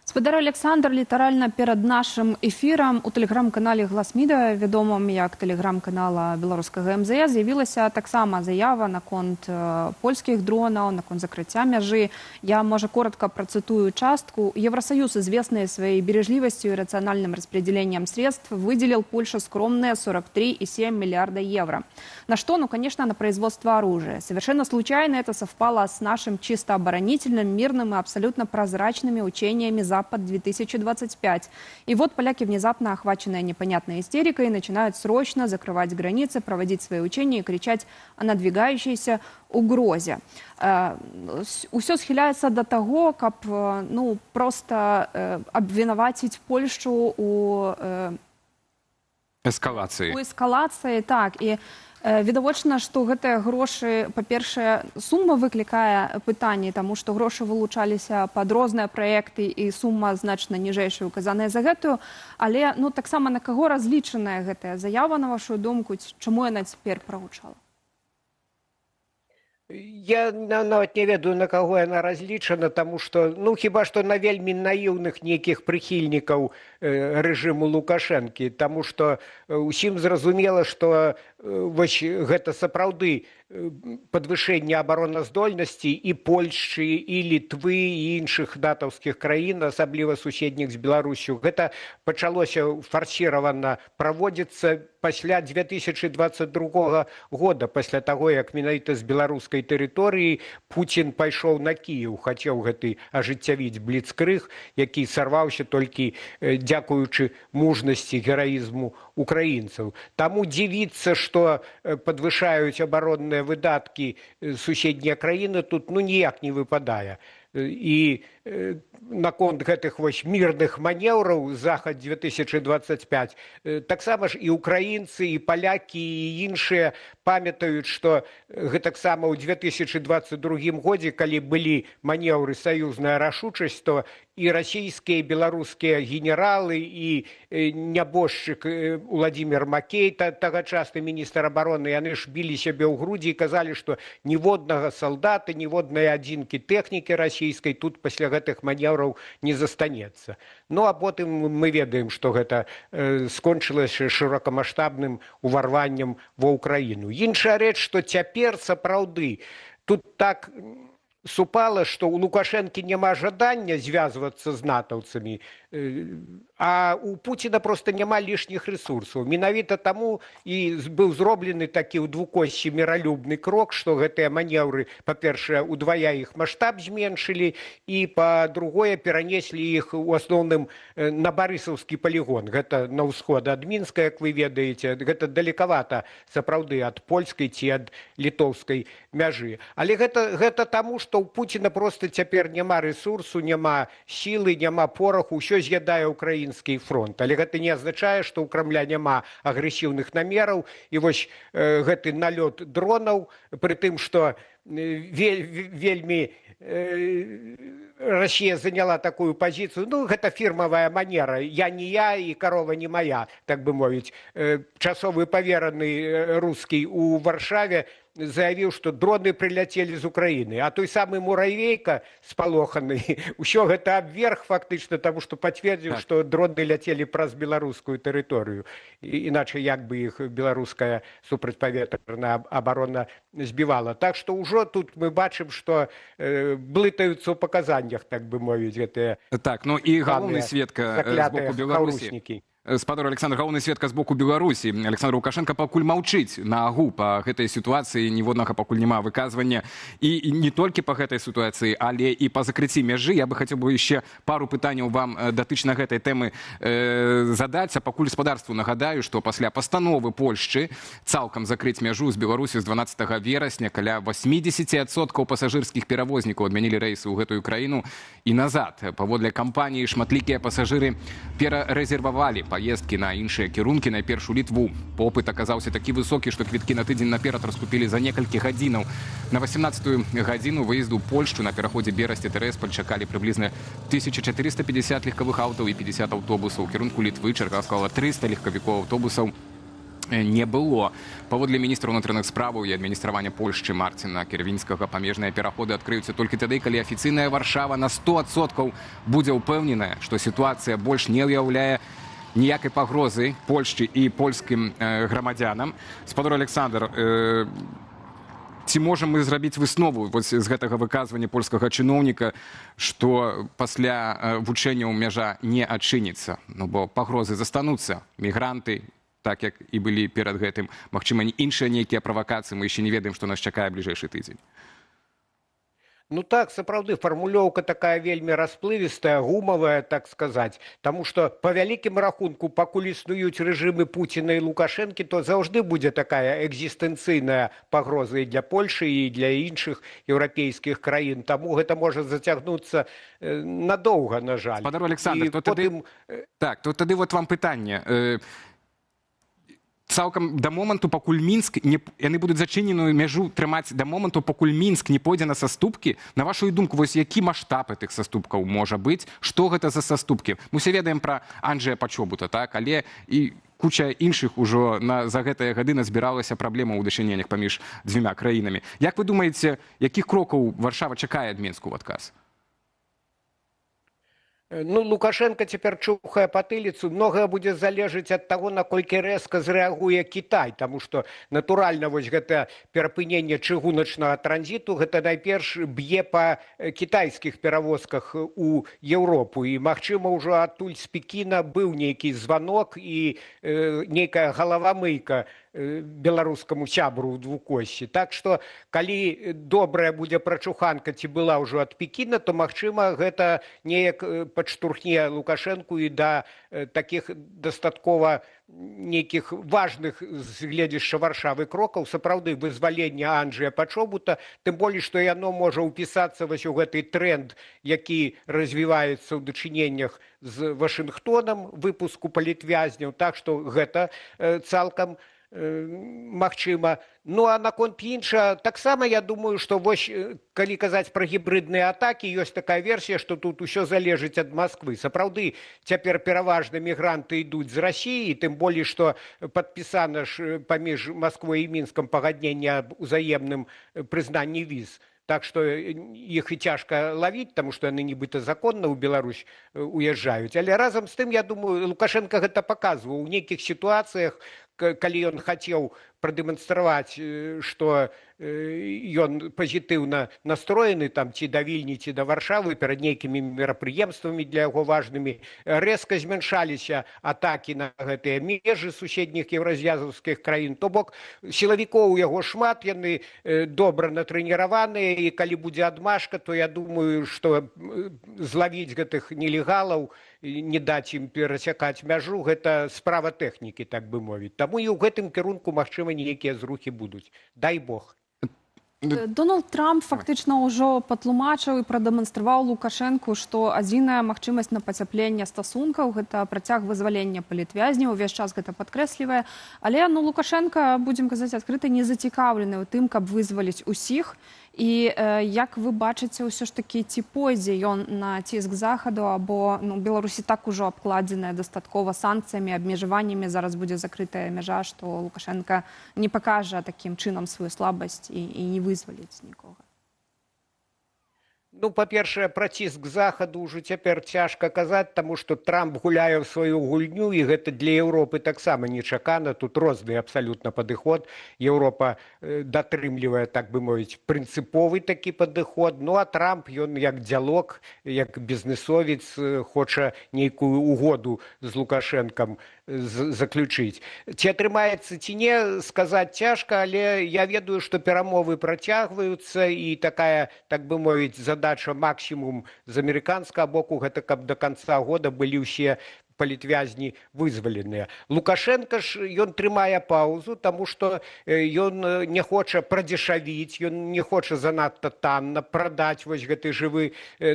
A: Спадар Александр, літаральна перад нашым эфірам у тэлеграм-канале «Глас Міда», вядомым як тэлеграм-канала беларускага МЗС, з'явілася таксама заява наконт польскіх дронаў, наконт закрыцця мяжы. Я, можа, коротко процитую частку. Евросоюз, известный своей бережливостью и рациональным распределением средств, выделил Польше скромные 43,7 миллиарда евро. На что? Ну, конечно, на производство оружия. Совершенно случайно это совпало с нашим чисто оборонительным, мирным и абсолютно прозрачными учениями «Запад-2025». И вот поляки, внезапно охваченные непонятной истерикой, начинают срочно закрывать границы, проводить свои учения и кричать о надвигающейся угрозе. Усё схіляецца до того, каб просто абвінаваціць Польшу у
U: эскалацыі.
A: У эскалацыі, так. І відавочна, што гэтыя грошы, па-першае, сума выклікае пытанні, таму што грошы вылучаліся пад розныя праекты і сума значна ніжэйшая указаная за гэтую, але таксама на каго разлічаная гэтая заява, на вашу думку, чаму яна цяпер прагучала?
F: Я нават не ведаю, на каго яна разлічана, таму што, хіба што на вельмі наіўных нейкіх прыхільнікаў рэжыму Лукашэнкі, таму што усім зразумела, што вось гэта сапраўды падвышэнне абароназдольнасці і Польшчы, і Літвы, і іншых натаўскіх краін, асабліва суседніх з Беларусю. Гэта пачалося фарсіравана праводзіцца пасля 2022 года, пасля таго, як менавіта з беларускай тэрыторыі Пуцін пайшоў на Кіеў, хацеў гэты ажыццявіць бліцкрыг, які сарваўся толькі дзякуючы мужнасці, гераізму украінцаў. Таму дзівіцца, што падвышаюць абаронныя выдаткі суседнія краіны, тут ніяк не выпадае. І наконт гэтых вось мірных манеўраў Захад 2025 таксама ж і украінцы, і палякі, і іншыя памятаюць, што гэтаксама ў 2022 годзе, калі былі манеўры саюзная рашучасць, то і расійскія, і беларускія генералы, і нябожчык Уладзімір Макей, тагачасны міністр абароны, яны ж білі сябе ў грудзі і казалі, што ніводнага салдата, ніводнай адзінкі тэхнікі расійскай тут пасля гэтых манеўраў не застанецца. А потым мы ведаем, што гэта скончылася шырокамаштабным уварваннем ва ўкраіну. Іншая рэч, што цяпер сапраўды тут так супала, што ў Лукашэнкі няма жадання звязвацца з натаўцамі, а у Пуціна проста няма лішніх рэсурсаў. Менавіта таму і быў зроблены такі ў двукосці міралюбны крок, што гэтыя манеўры, па-першае, удвая іх маштаб зменшылі, і, па-другое, перанеслі іх у асноўным на Барысаўскі палігон. Гэта на ўсход ад Мінска, як вы ведаеце, гэта далекавата сапраўды ад польскай ці ад літоўскай мяжы. Але гэта таму, што ў Пуціна проста цяпер няма рэсурсу, няма сілы, няма пораху, ўсё з'ядае украінскі фронт. Але гэта не азначае, што ў Крамля няма агрэсіўных намераў. І вось гэты налёт дронаў, пры тым, што вельмі Расія заняла такую пазіцыю, гэта фірмавая манера, я не я і карова не мая, так бы мовіць. Часовы павераны рускі ў Варшаве заявіў, што дроны прыляцелі з Украіны, а той самы Муравейка спалоханы ўсё гэта абверг фактычна, таму што пацвердзіў, што дроны ляцелі праз беларускую тэрыторыю, іначай як бы іх беларуская супрацьпаветраная абарона збівала. Так што ўжо тут мы бачым, што блытаюцца ў паказаннях, так бы мовіць, гэтыя
U: і галоўны сведка з боку Беларусі. Спадар Александр, галоўны сведка з боку Беларусі. Александр Лукашенко пакуль маўчыць на агу па гэтай сітуацыі, ніводнага пакуль няма выказвання. І не толькі па гэтай сітуацыі, але і па закрыцці мяжы. Я бы хацеў бы яшчэ пару пытанняў вам датычна гэтай тэмы задаць. А пакуль гаспадарству нагадаю, што пасля пастановы Польшчы цалкам закрыць мяжу з Беларусі з 12 верасня каля 80% пасажырскіх перавознікаў адмянілі рэйсы ў гэтую краіну і назад. Паводле кампаніі шматлікія пасажыры перарэзервавалі паездкі на іншыя кірункі, найперш у Літву. Попыт аказаўся такі высокі, што квіткі на тыдзень наперад раскупілі за некалькі гадзінаў. На 18-ю гадзіну выезду ў Польшчу на пераходзе Берасці-Тэрэсполь чакалі прыблізна 1450 легкавых аўтаў і 50 аўтобусаў. У кірунку Літвы чарга склала 300 легкавікоў аўтобусаў не было. Паводле міністра ўнутраных справаў і адміністравання Польшчы Марціна Кірвінскага памежныя пераходы адкрыюцца толькі тады, калі афіцыйная Варшава на 100% будзе ўпэўненая, што сітуацыя больш не ўяўляе ніякай пагрозы Польшчы і польскім грамадзянам. Спадар Александр, ці можам мы зрабіць выснову з гэтага выказвання польскага чыноўніка, што пасля вучэнняў мяжа не адчыніцца? Ну, бо пагрозы застануцца, мігранты, так як і былі перад гэтым. Магчыма, іншыя нейкія правакацыі, мы яшчэ не ведаем, што нас чакае бліжэйшы тыдзень.
F: Ну так, сапраўды, фармулёўка такая вельмі расплывістая, гумавая, так сказаць. Таму што па вялікім рахунку, пакуль існуюць рэжымы Пуціна і Лукашэнкі, то заўжды будзе такая экзістэнцыйная пагроза і для Польшы, і для іншых еўрапейскіх краін. Таму гэта можа зацягнуцца надоўга, на жаль.
U: Спадар Александр, то тады вот вам пытанне. Цалкам да моманту, пакуль Мінск, яны будуць зачыненую мяжу трымаць да моманту, пакуль Мінск не пойдзе на саступкі. На вашу думку, вось які маштаб гэтых саступкаў можа быць? Што гэта за саступкі? Мы ўсе ведаем пра Анджэя Пачобута, так? Але і куча іншых ужо за гэтыя гады назбіралася праблема ў дачыненнях паміж дзвюма краінамі. Як вы думаеце, якіх крокаў Варшава чакае ад Мінску ў адказ?
F: Ну, Лукашенко цяпер чухае патыліцу. Многае будзе залежыць ад таго, наколькі рэзка зрэагуе Кітай, таму што, натуральна, вось гэта перапыненне чыгуначнага транзіту, гэта найперш б'е па кітайскіх перавозках у Еўропу. І, магчыма, ўжо адтуль з Пекіна быў нейкі званок і нейкая галавамыйка беларускаму сябру ў двукосці. Так што, калі добрая будзе прачуханка ці была ўжо ад Пекіна, то, магчыма, гэта неяк падштурхне Лукашэнку і да такіх дастаткова нейкіх важных з гледзяшча Варшавы крокаў, сапраўды вызвалення Анджэя Пачобута, тым болей, што яно можа ўпісацца вось у гэты тренд, які развіваецца ў дачыненнях з Вашынгтонам, выпуску палітвязняў, так што гэта цалкам магчыма. Ну, а наконт інша, таксама я думаю, што вось, калі казаць пра гібрыдныя атакі, ёсць такая версія, што тут усё залежыць ад Масквы. Сапраўды, цяпер пераважна мігранты ідуць з Расіі, тым болей, што падпісана ж паміж Масквой і Мінскам пагадненне аб узаемным прызнанні віз. Так што іх і цяжка лавіць, таму што яны нібыта законна ў Беларусь уязджаюць. Але разам з тым, я думаю, Лукашенко гэта паказваў у нейкіх сітуацыях, калі ён хацеў прадэманстраваць, што ён пазітыўна настроены там ці да Вільні, ці да Варшавы перад нейкімі мерапрыемствамі для яго важнымі, рэзка змяншаліся атакі на гэтыя межы суседніх еўразіязаўскіх краін. То бок, сілавікоў у яго шмат, яны добра натрэніраваныя, і калі будзе адмашка, то я думаю, што злавіць гэтых нелегалаў, не даць ім перасякаць мяжу, гэта справа тэхнікі, так бы мовіць. Таму і ў гэтым кірунку, магчыма, нейкія зрухі будуць. Дай Бог.
A: Дональд Трамп фактычна ўжо патлумачыў і прадэманстраваў Лукашэнку, што адзіная магчымасць на пацяпленне стасункаў – гэта працяг вызвалення палітвязняў, увесь час гэта падкрэслівае. Але Лукашенка, будзем казаць адкрыта, не зацікаўлены ў тым, каб вызваліць усіх. І як вы бачыце, ўсё ж такі, ці пойдзе ён на ціск захаду, або Беларусі так ужо абкладзеная дастаткова санкцыямі, абмежаваннямі, зараз будзе закрытая мяжа, што Лукашенка не пакажа такім чынам сваю слабасць і не вызваліць нікога?
F: Ну, па-першае, пра ціск захаду ўжо цяпер цяжка казаць, таму што Трамп гуляе ў сваю гульню, і гэта для Еўропы таксама нечакана. Тут розны абсалютна падыход. Еўропа датрымлівае, так бы мовіць, прынцыповы такі падыход. Ну, а Трамп, ён як дзялок, як бізнесовец, хоча нейкую угоду з Лукашэнкам заключыць. Ці атрымаецца, ці не, сказаць цяжка, але я ведаю, што перамовы працягваюцца, і такая, так бы мовіць, задача максімум з амерыканскага боку, гэта каб да канца года былі ўсе палітвязні вызваленыя. Лукашенко ж ён трымае паузу, таму што ён не хоча прадзешавіць, ён не хоча занадта танна прадаць вось гэты жывы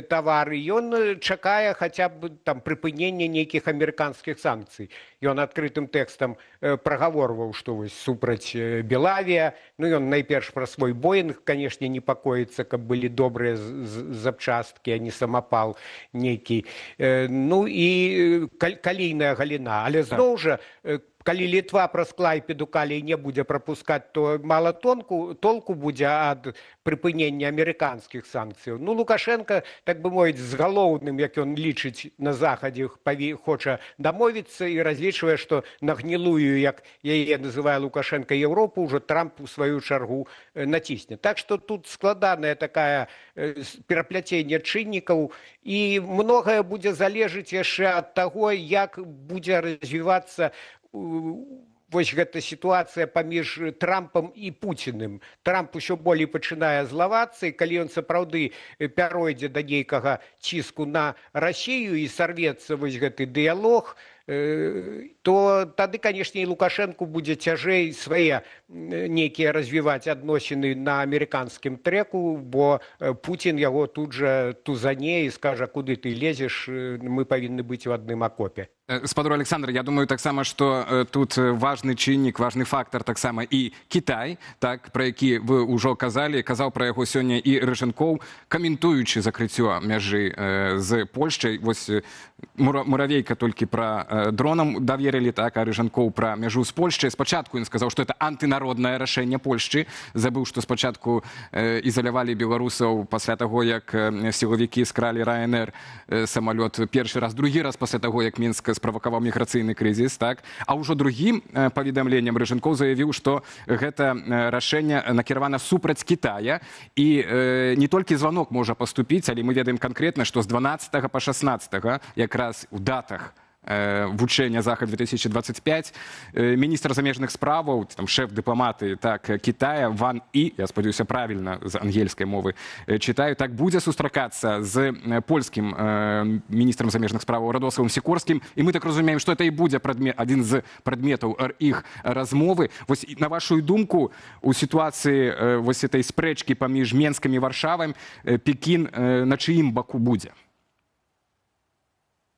F: тавар. Ён чакае хаця б там прыпынення нейкіх амерыканскіх санкцый. Ён адкрытым тэкстам прагаворваў, што вось супраць Белавія. Ну, ён найперш пра свой Боінг, канешне, непакоіцца, каб былі добрыя запчасткі, а не самапал нейкі. Ну і калійная галіна. Але зноў жа, калі Літва праз Клайпеду калій не будзе прапускаць, то мала толку будзе ад прыпынення амерыканскіх санкцыяў. Ну, Лукашенко, так бы мовіць, з галоўным, як ён лічыць на Захадзе, хоча дамовіцца і разлічвае, што на гнілую, як яе называе Лукашенко, Еўропу, ўжо Трамп у сваю чаргу націсне. Так што тут складаная такая перапляценне чыннікаў, і многае будзе залежыць яшчэ ад таго, як будзе развівацца вось гэта сітуацыя паміж Трампам і Пуціным. Трамп усё болей пачынае злавацца, і калі ён сапраўды пяройдзе да нейкага ціску на Расію і сарвецца вось гэты дыялог, то тады, канешне, і Лукашенку будзе цяжэй свае нейкія развіваць адносіны на амерыканскім трэку, бо Пуцін яго тут жа тузане і скажа, куды ты лезеш, мы павінны быць у адным акопе.
U: Спадар Александр, я думаю таксама, што тут важны чыннік, важны фактар таксама і Кітай, так, пра які вы ўжо казалі, казаў пра яго сёння і Рыжанкоў, каментуючы закрыццё мяжы з Польшчай. Вось Муравейка толькі пра дронам даверылі, так, а Рыжанкоў пра мяжу з Польшчай. Спачатку ён сказаў, што это антынароднае рашэнне Польшчы, забыў, што спачатку ізалявалі беларусаў пасля таго, як сілавікі скралі Ryanair самалёт першы раз, другі раз пасля таго, як Мінск справакаваў міграцыйны крызіс, так? А ўжо другім паведамленнем Рыжанкоў заявіў, што гэта рашэнне накіравана супраць Кітая, і не толькі званок можа паступіць, але мы ведаем канкрэтна, што з 12 па 16 якраз у датах вучэння Захад 2025 міністр замежных справаў, там шэф дыпламаты, так, Кітая Ван І, я спадзяюся правільна з ангельскай мовы чытаю, так, будзе сустракацца з польскім міністрам замежных справаў Радосвам Сікорскім, і мы так разумеем, што это і будзе адзін з прадметаў іх размовы. Вось на вашу думку, у сітуацыі вось этой спрэчкі паміж Менскам і Варшавай Пекін на чыім баку будзе?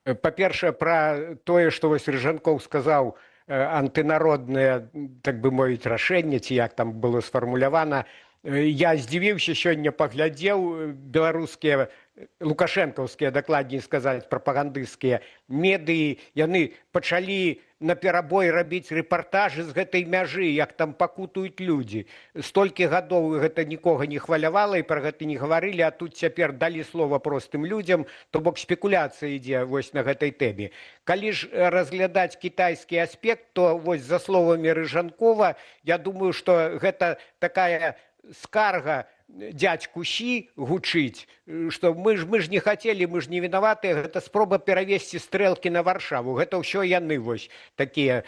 F: Па-першае, пра тое, што вось Рыжанкоў сказаў, антынароднае, так бы мовіць, рашэнне, ці як там было сфармулявана, я здзівіўся, сёння паглядзеў беларускія, лукашэнкаўскія, дакладней сказаць, прапагандысцкія медыі, яны пачалі наперабой рабіць рэпартажы з гэтай мяжы, як там пакутуюць людзі. Столькі гадоў гэта нікога не хвалявала і пра гэта не гаварылі, а тут цяпер далі слова простым людзям, то бок спекуляцыя ідзе вось на гэтай тэме. Калі ж разглядаць кітайскі аспект, то вось за словамі Рыжанкова, я думаю, што гэта такая скарга дядьку Сі гучыць, што мы ж не хацелі, мы ж не вінаватыя, гэта спроба перавесці стрэлкі на Варшаву. Гэта ўсё яны вось такія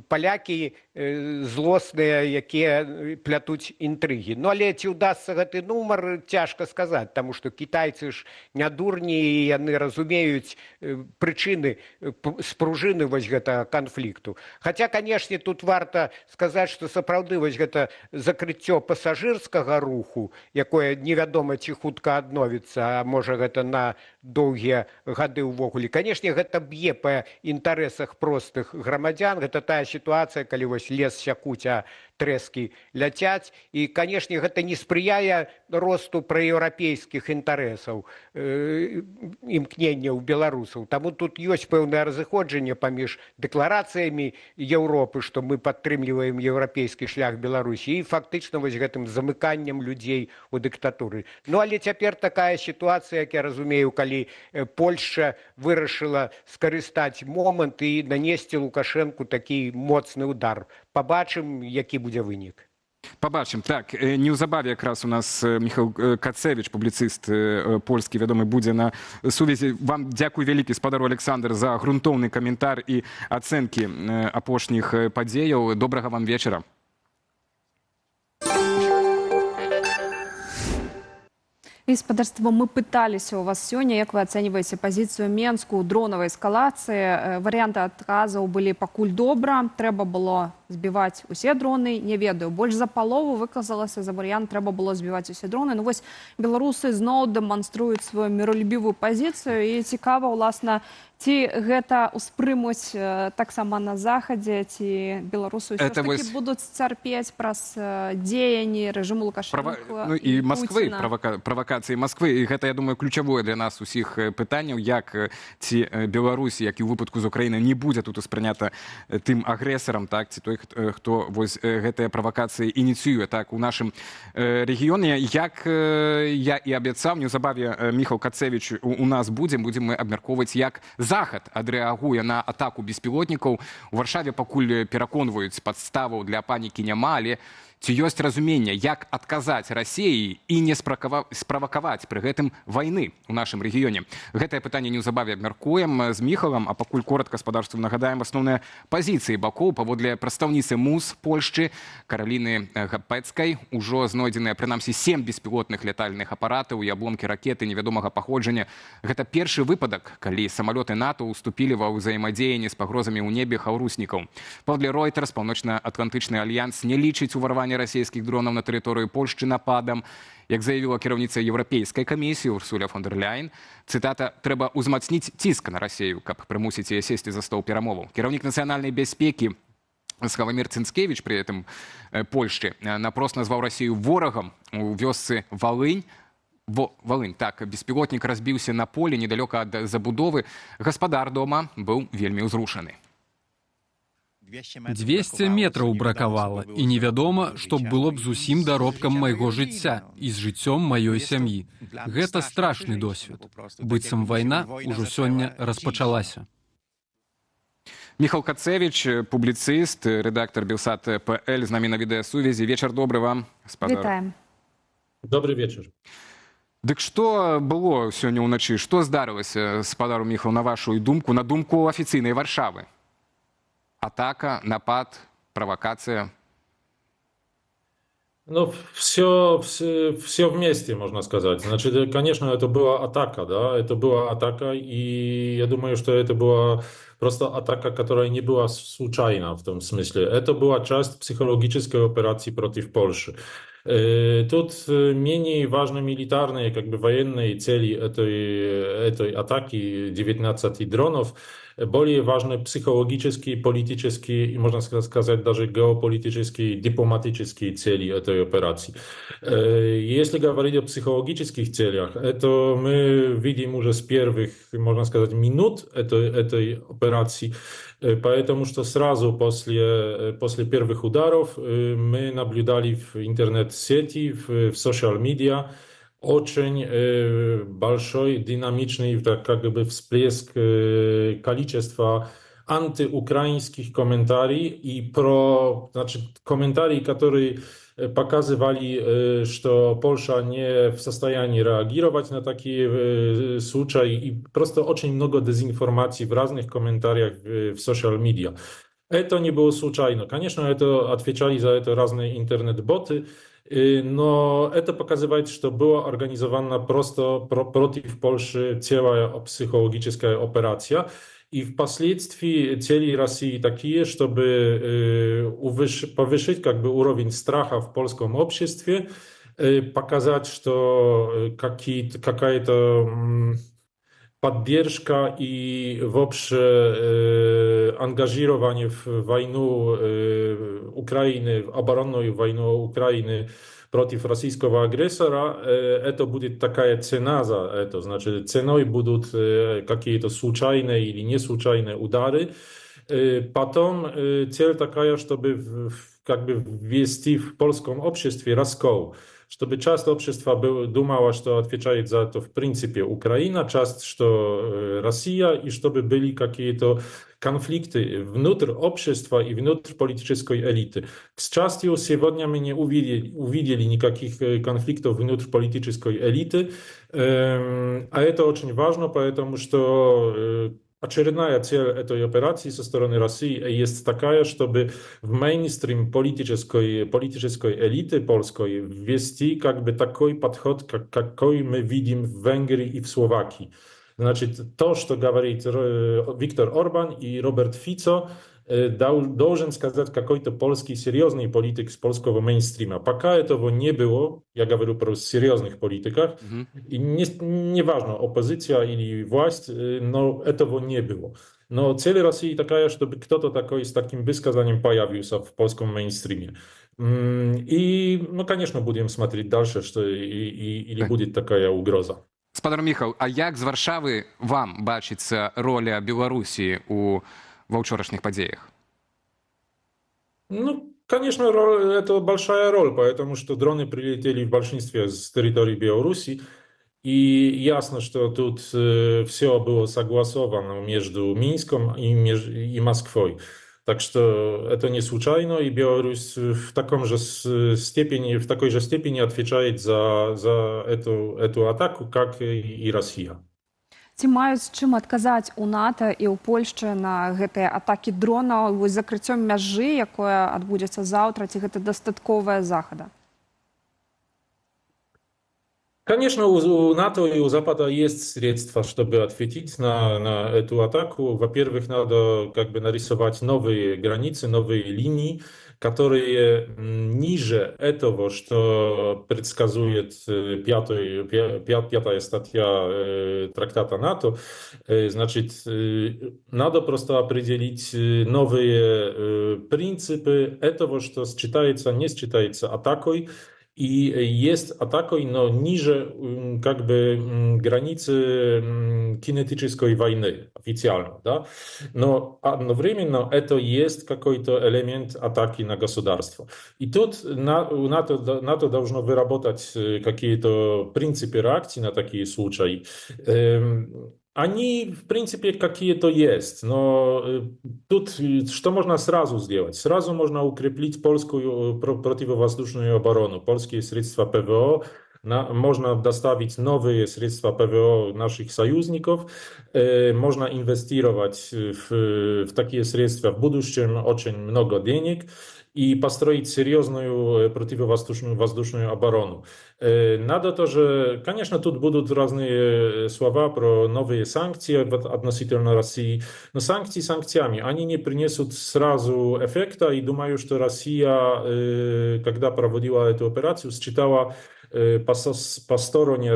F: палякі злосныя, якія плятуць інтрыгі. Ну, але ці ўдасца гэты нумар, цяжка сказаць, таму што кітайцы ж не дурні, і яны разумеюць прычыны, спружыны вось гэтага канфлікту. Хаця, канешне, тут варта сказаць, што сапраўды вось гэта закрыццё пасажырскага руху, якое невядома, ці хутка адновіцца, а можа гэта на доўгія гады ўвогуле. Канешне, гэта б'е па інтарэсах простых грамадзян. Гэта тая сітуацыя, калі вось лес сякуць, а трэскі ляцяць. І, канешне, гэта не спрыяе росту праеўрапейскіх інтарэсаў, імкненняў беларусаў. Таму тут ёсць пэўнае разыходжанне паміж дэкларацыямі Еўропы, што мы падтрымліваем еўрапейскі шлях Беларусі, і фактычна вось гэтым замыканнем людзей у дыктатуры. Ну, але цяпер такая сітуацыя, як я разумею, калі Польшча вырашыла скарыстаць момант і нанесці Лукашэнку такі моцны удар. Пабачым, які будзе вынік.
U: Пабачым. Так, неўзабаве якраз у нас Міхайл Кацевіч, публіцыст польскі, вядомы, будзе на сувязі. Вам дзякуй вялікі, спадару Александр, за грунтоўны каментар і ацэнкі апошніх падзеяў. Добрага вам вечара.
A: Гаспадарства, мы пытались у вас сегодня, как вы оцениваете позицию Менску у дроновой эскалации? Варианты отказов были пакуль добра, треба было збивать усе дроны, не ведаю. Больш за палову выказалася за вариант, треба было збивать усе дроны. Ну вось беларусы зноў дэманструюць свою миролюбивую позицию, и цікава, уласна, ці гэта ўспрымуць таксама на захадзе, ці беларусы ўсё ж таки будуць цярпець праз дзеянні рэжыму Лукашенко
U: Ну і Москвы,
A: Путіна.
U: правакацыі Москвы. І гэта, я думаю, ключавое для нас усіх пытанняў, як ці Беларусь, як і ў выпадку з Украіны, не будзе тут успрынята тым агрэсарам, так, ці той, хто вось гэтыя правакацыі ініцыюе, так, у нашым рэгіёне. Як я і абяцаў, неўзабаве Міхал Кацевіч у нас будзем мы абмяркоўваць, як Захад адрэагуе на атаку беспілотнікаў. У Варшаве пакуль пераконваюць, падставаў для панікі няма, але ці ёсць разуменне, як адказаць Расіі і не справакаваць пры гэтым вайны ў нашым рэгіёне. Гэтае пытанне неўзабаве абмяркуем з Міхалам, а пакуль коротка спадарству нагадаем асноўныя пазіцыі бакоў. Паводле прадстаўніцы МУЗ Польшчы Караліны Гапецкай ужо знойдзеныя прынамсі 7 беспілотных лятальных апаратаў і абломкі ракеты невядомага паходжання. Гэта першы выпадак, калі самалёты НАТО ўступілі ва ўзаемадзеянні з пагрозамі ў небе хаўруснікаў. Паводле Reuters, Паўночна-Атлантычны альянс не лічыць уварванне расійскіх дронаў на тэрыторыю Польшчы нападам. Як заявіла кіраўніца Еўрапейскай камісіі Урсуля фон дер Ляйен, цытата, трэба ўзмацніць ціск на Расію, каб прымусіць яе сесці за стол перамоваў. Кіраўнік нацыянальнай бяспекі Схавамір Цынскевіч пры гэтым Польшчы напрост назваў Расію ворагам у вёсцы Волынь. Волынь, так, беспілотнік разбіўся на полі недалёка ад забудовы. Гаспадар дома быў вельмі ўзрушаны.
D: 200 метраў бракавала, і невядома, што было б з усім даробкам майго жыцця і з жыццём маёй сям'і. Гэта страшны досвед. Быццам вайна ўжо сёння распачалася.
U: Міхал Кацевіч, публіцыст, рэдактар Белсат.пл, з намі на відэасувязі. Вечар добры вам, спадар.
A: Вітаем.
G: Добрый вечер.
U: Дык што было сёння ўначы? Што здарылася, спадару Міхал, на вашу думку, на думку афіцыйнай Варшавы? Атака, напад, провокация?
G: Ну, все вместе, можно сказать. Значит, конечно, это была атака, да, это была атака, и я думаю, что это была просто атака, которая не была случайна в том смысле. Это была часть психологической операции против Польши. Тут менее важны милитарные, как бы военные цели этой атаки 19 дронов, более важны психологические, политические и, можно сказать, даже геополитические, дипломатические цели этой операции. Если говорить о психологических целях, это мы видим уже с первых, можно сказать, минут этой операции, потому что сразу после первых ударов мы наблюдали в интернет-сети, в social-media очень большой, динамичный как бы всплеск количества антиукраинских комментариев и комментарии, которые показывали, что Польша не в состоянии реагировать на такие случаи, и просто очень много дезинформации в разных комментариях в social media. Это не было случайно. Конечно, отвечали за это разные интернет-боты, но это показывает, что была организована просто против Польши целая психологическая операция. И впоследствии цели России такие, чтобы повысить как бы уровень страха в польском обществе, показать, что какая-то поддержка и вообще ангажирование в войну Украины, в оборонную войну Украины против российского агрессора, это будет такая цена за это. Значит, ценой будут какие-то случайные или не случайные удары. Потом цель такая, чтобы как бы ввести в польском обществе раскол. Чтобы часть общества думала, что отвечает за это в принципе Украина, часть, что Россия, и чтобы были какие-то конфликты внутрь общества и внутрь политической элиты. К счастью, сегодня мы не увидели никаких конфликтов внутрь политической элиты, а это очень важно, потому что очередная цель этой операции со стороны России есть такая, чтобы в мейнстрим политической элиты польской ввести как бы такой подход, какой мы видим в Венгрии и в Словакии. Значит, то, что говорит Виктор Орбан и Роберт Фицо, должен сказать какой-то польский серьезный политик с польского мейнстрима. Пока этого не было, я говорю про серьезных политиков, и не важно, оппозиция или власть, но этого не было. Но цель России такая, чтобы кто-то такой с таким высказанием появился в польском мейнстриме. И, ну, конечно, будем смотреть дальше, что или будет такая угроза.
U: Спадар Міхал, а як з Варшавы вам бачыцца роля Беларусі ва ўчорашніх падзеях?
G: Ну, конечно, это большая роль, потому что дроны прилетели в большинстве с территории Беларуси, и ясно, что тут все было согласовано между Минском и Москвой. Так что это не случайно, и Беларусь в такой же степени отвечает за эту атаку, как и Россия.
A: Ці маюць чым адказаць у НАТО і ў Польшчы на гэтыя атакі дронаў, вось закрыццём мяжы, якое адбудзецца заўтра, ці гэта дастатковая захада?
G: Конечно, у НАТО и у Запада есть средства, чтобы ответить на эту атаку. Во-первых, надо как бы нарисовать новые границы, новые линии, которые ниже этого, что предсказует пятая статья трактата НАТО. Значит, надо просто определить новые принципы этого, что считается, не считается атакой. И есть атакой, но ниже как бы границы кинетической войны официально, да? Но одновременно это есть какой-то элемент атаки на государство. И тут НАТО должно выработать какие-то принципы реакции на такие случаи. Они, в принципе, какие-то есть, но тут что можно сразу сделать? Сразу можно укрепить польскую противовоздушную оборону, польские средства ПВО, можно доставить новые средства ПВО наших союзников, можно инвестировать в такие средства в будущем очень много денег и построить серьезную противовоздушную оборону. Надо тоже, конечно, тут будут разные слова про новые санкции относительно России, но санкции санкциями, они не принесут сразу эффекта, и думаю, что Россия, когда проводила эту операцию, считала по стороне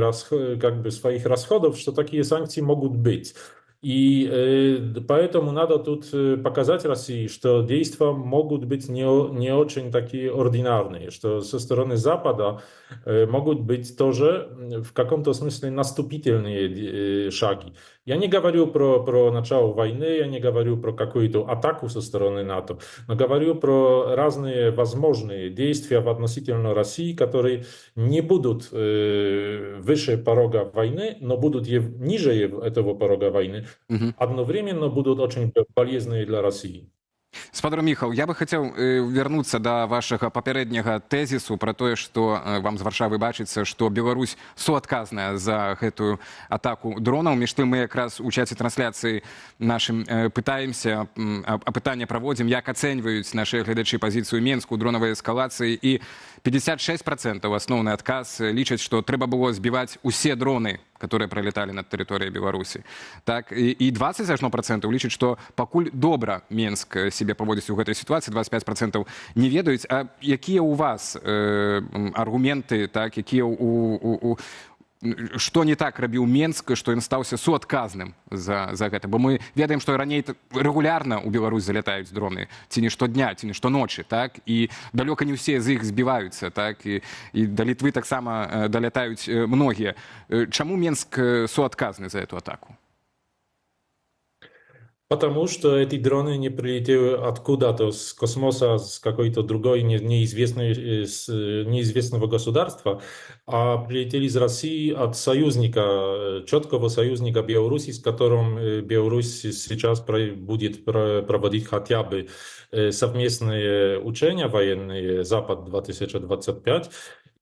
G: как бы своих расходов, что такие санкции могут быть. И поэтому надо тут показать России, что действия могут быть не очень такие ординарные, что со стороны Запада могут быть тоже в каком-то смысле наступительные шаги. Я не говорю про начало войны, я не говорю про какую-то атаку со стороны НАТО, но говорю про разные возможные действия относительно России, которые не будут выше порога войны, но будут ниже этого порога войны, одновременно будут очень полезны для России.
U: Спадар Міхал, я бы хацеў вярнуцца да вашага папярэдняга тэзісу пра тое, што вам з Варшавы бачыцца, што Беларусь суадказная за гэтую атаку дронаў. Між тым мы якраз у чаце трансляцыі нашым пытаемся, пытанне праводзім, як ацэньваюць нашы гледачы пазіцыю Менску ў дронавай эскалацыі, і 56% асноўны адказ лічаць, што трэба было збіваць усе дроны, которые пролетали над территорией Беларуси. Так, и 20% лічаць, што пакуль добра Менск себе паводзіць у гэтай сітуацыі, 25% не ведаюць. А якія ў вас аргументы, так, якія што не так рабіў Менск, што ён стаўся суадказным за гэта? Бо мы ведаем, што раней рэгулярна ў Беларусь залятаюць дроны, ці не штодня, ці не штоночы, так, і далёка не ўсе з іх збіваюцца, так, і да Літвы таксама далятаюць многія. Чаму Менск суадказны за эту атаку?
G: Потому что эти дроны не прилетели откуда-то с космоса, с какой-то другой неизвестного государства, а прилетели из России от союзника, четкого союзника Беларуси, с которым Беларусь сейчас будет проводить хотя бы совместные учения военные «Запад-2025».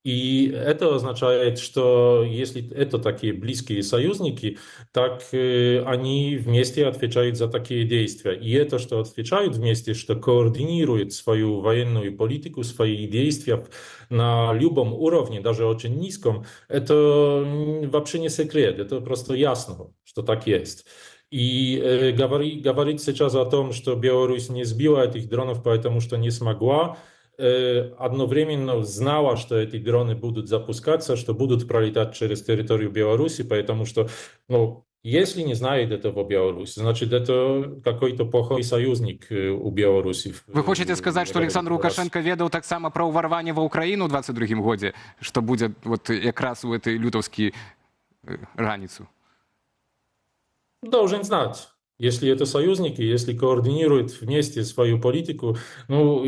G: И это означает, что если это такие близкие союзники, так они вместе отвечают за такие действия. И это, что отвечают вместе, что координирует свою военную политику, свои действия на любом уровне, даже очень низком, это вообще не секрет, это просто ясно, что так есть. И говорить сейчас о том, что Беларусь не сбила этих дронов, потому что не смогла, одновременно знала, что эти дроны будут запускаться, что будут пролетать через территорию Беларуси, потому что, ну, если не знает этого Беларусь, значит, это какой-то плохой союзник у Беларуси.
U: Вы хочаце сказаць, што Александр Лукашенко ведаў таксама пра ўварванне ва ўкраіну ў 22 годзе, што будзе вот якраз у этой лютаўскі раніцу?
G: Должен знать. Если это союзники, если координируют вместе свою политику, ну,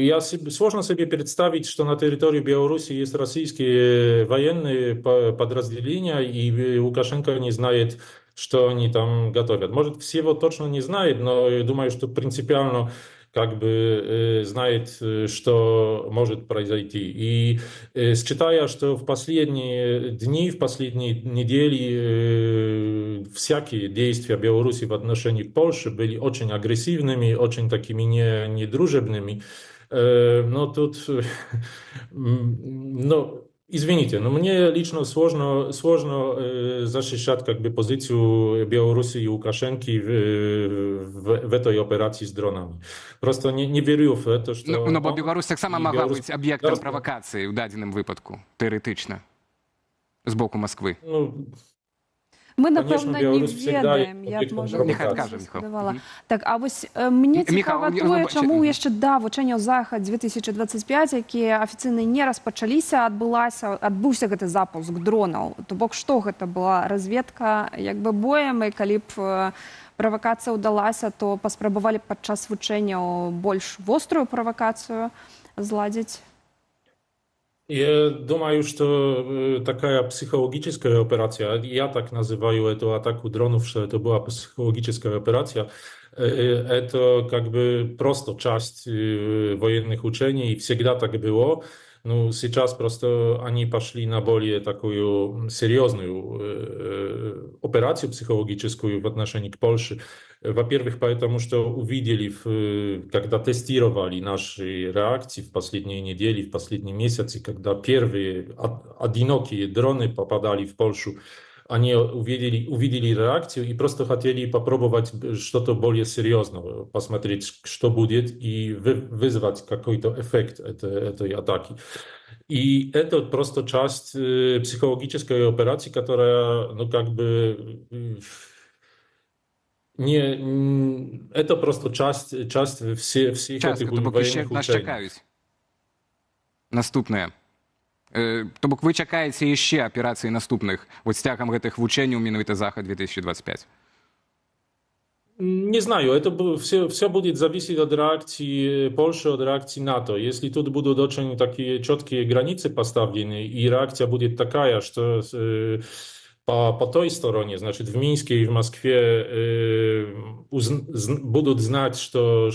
G: сложно себе представить, что на территории Беларуси есть российские военные подразделения, и Лукашенко не знает, что они там готовят. Может, всего точно не знает, но я думаю, что принципиально как бы знает, что может произойти. И считая, что в последние дни, в последние недели всякие действия Беларуси в отношении Польши были очень агрессивными, очень такими недружебными. Но тут... Извините, но мне лично сложно защищать как бы позицию Беларуси и Лукашенко в этой операции с дронами. Просто не верю в это, что...
U: Ну, бо Беларусь таксама могла быць аб'ектам правакацыі ў дадзеным выпадку, тэарэтычна, з боку Москвы.
A: Мы, напэўна, не ведаем, я б, можа, сказала. Так, а вось мне цікава тое, чаму яшчэ да вучэнняў Захад 2025, якія афіцыйна не распачаліся, адбыўся гэты запуск дронаў. То бок, што гэта была разведка як бы боем, і калі б правакацыя ўдалася, то паспрабавалі падчас вучэнняў больш вострую правакацыю зладзіць?
G: Я думаю, что такая психологическая операция, я так называю эту атаку дронов, что это была психологическая операция, это как бы просто часть военных учений, и всегда так было. Ну, сейчас просто они пошли на более такую серьезную операцию психологическую в отношении к Польше. Во-первых, потому что увидели, когда тестировали наши реакции в последние недели, в последние месяцы, когда первые одинокие дроны попадали в Польшу, они увидели реакцию и просто хотели попробовать что-то более серьезное, посмотреть, что будет, и вызвать какой-то эффект этой атаки. И это просто часть психологической операции, которая, ну, как бы... Это просто часть всех этих военных учений.
U: Наступное. То бок вы чакаеце яшчэ аперацыі наступных вот з цягам гэтых вучэнняў менавіта Захад 2025?
G: Не знаю, это все будет зависеть от реакции Польши, от реакции НАТО. Если тут будут очень такие четкие границы поставлены, и реакция будет такая, что по той стороне, значит, в Минске и в Москве будут знать, что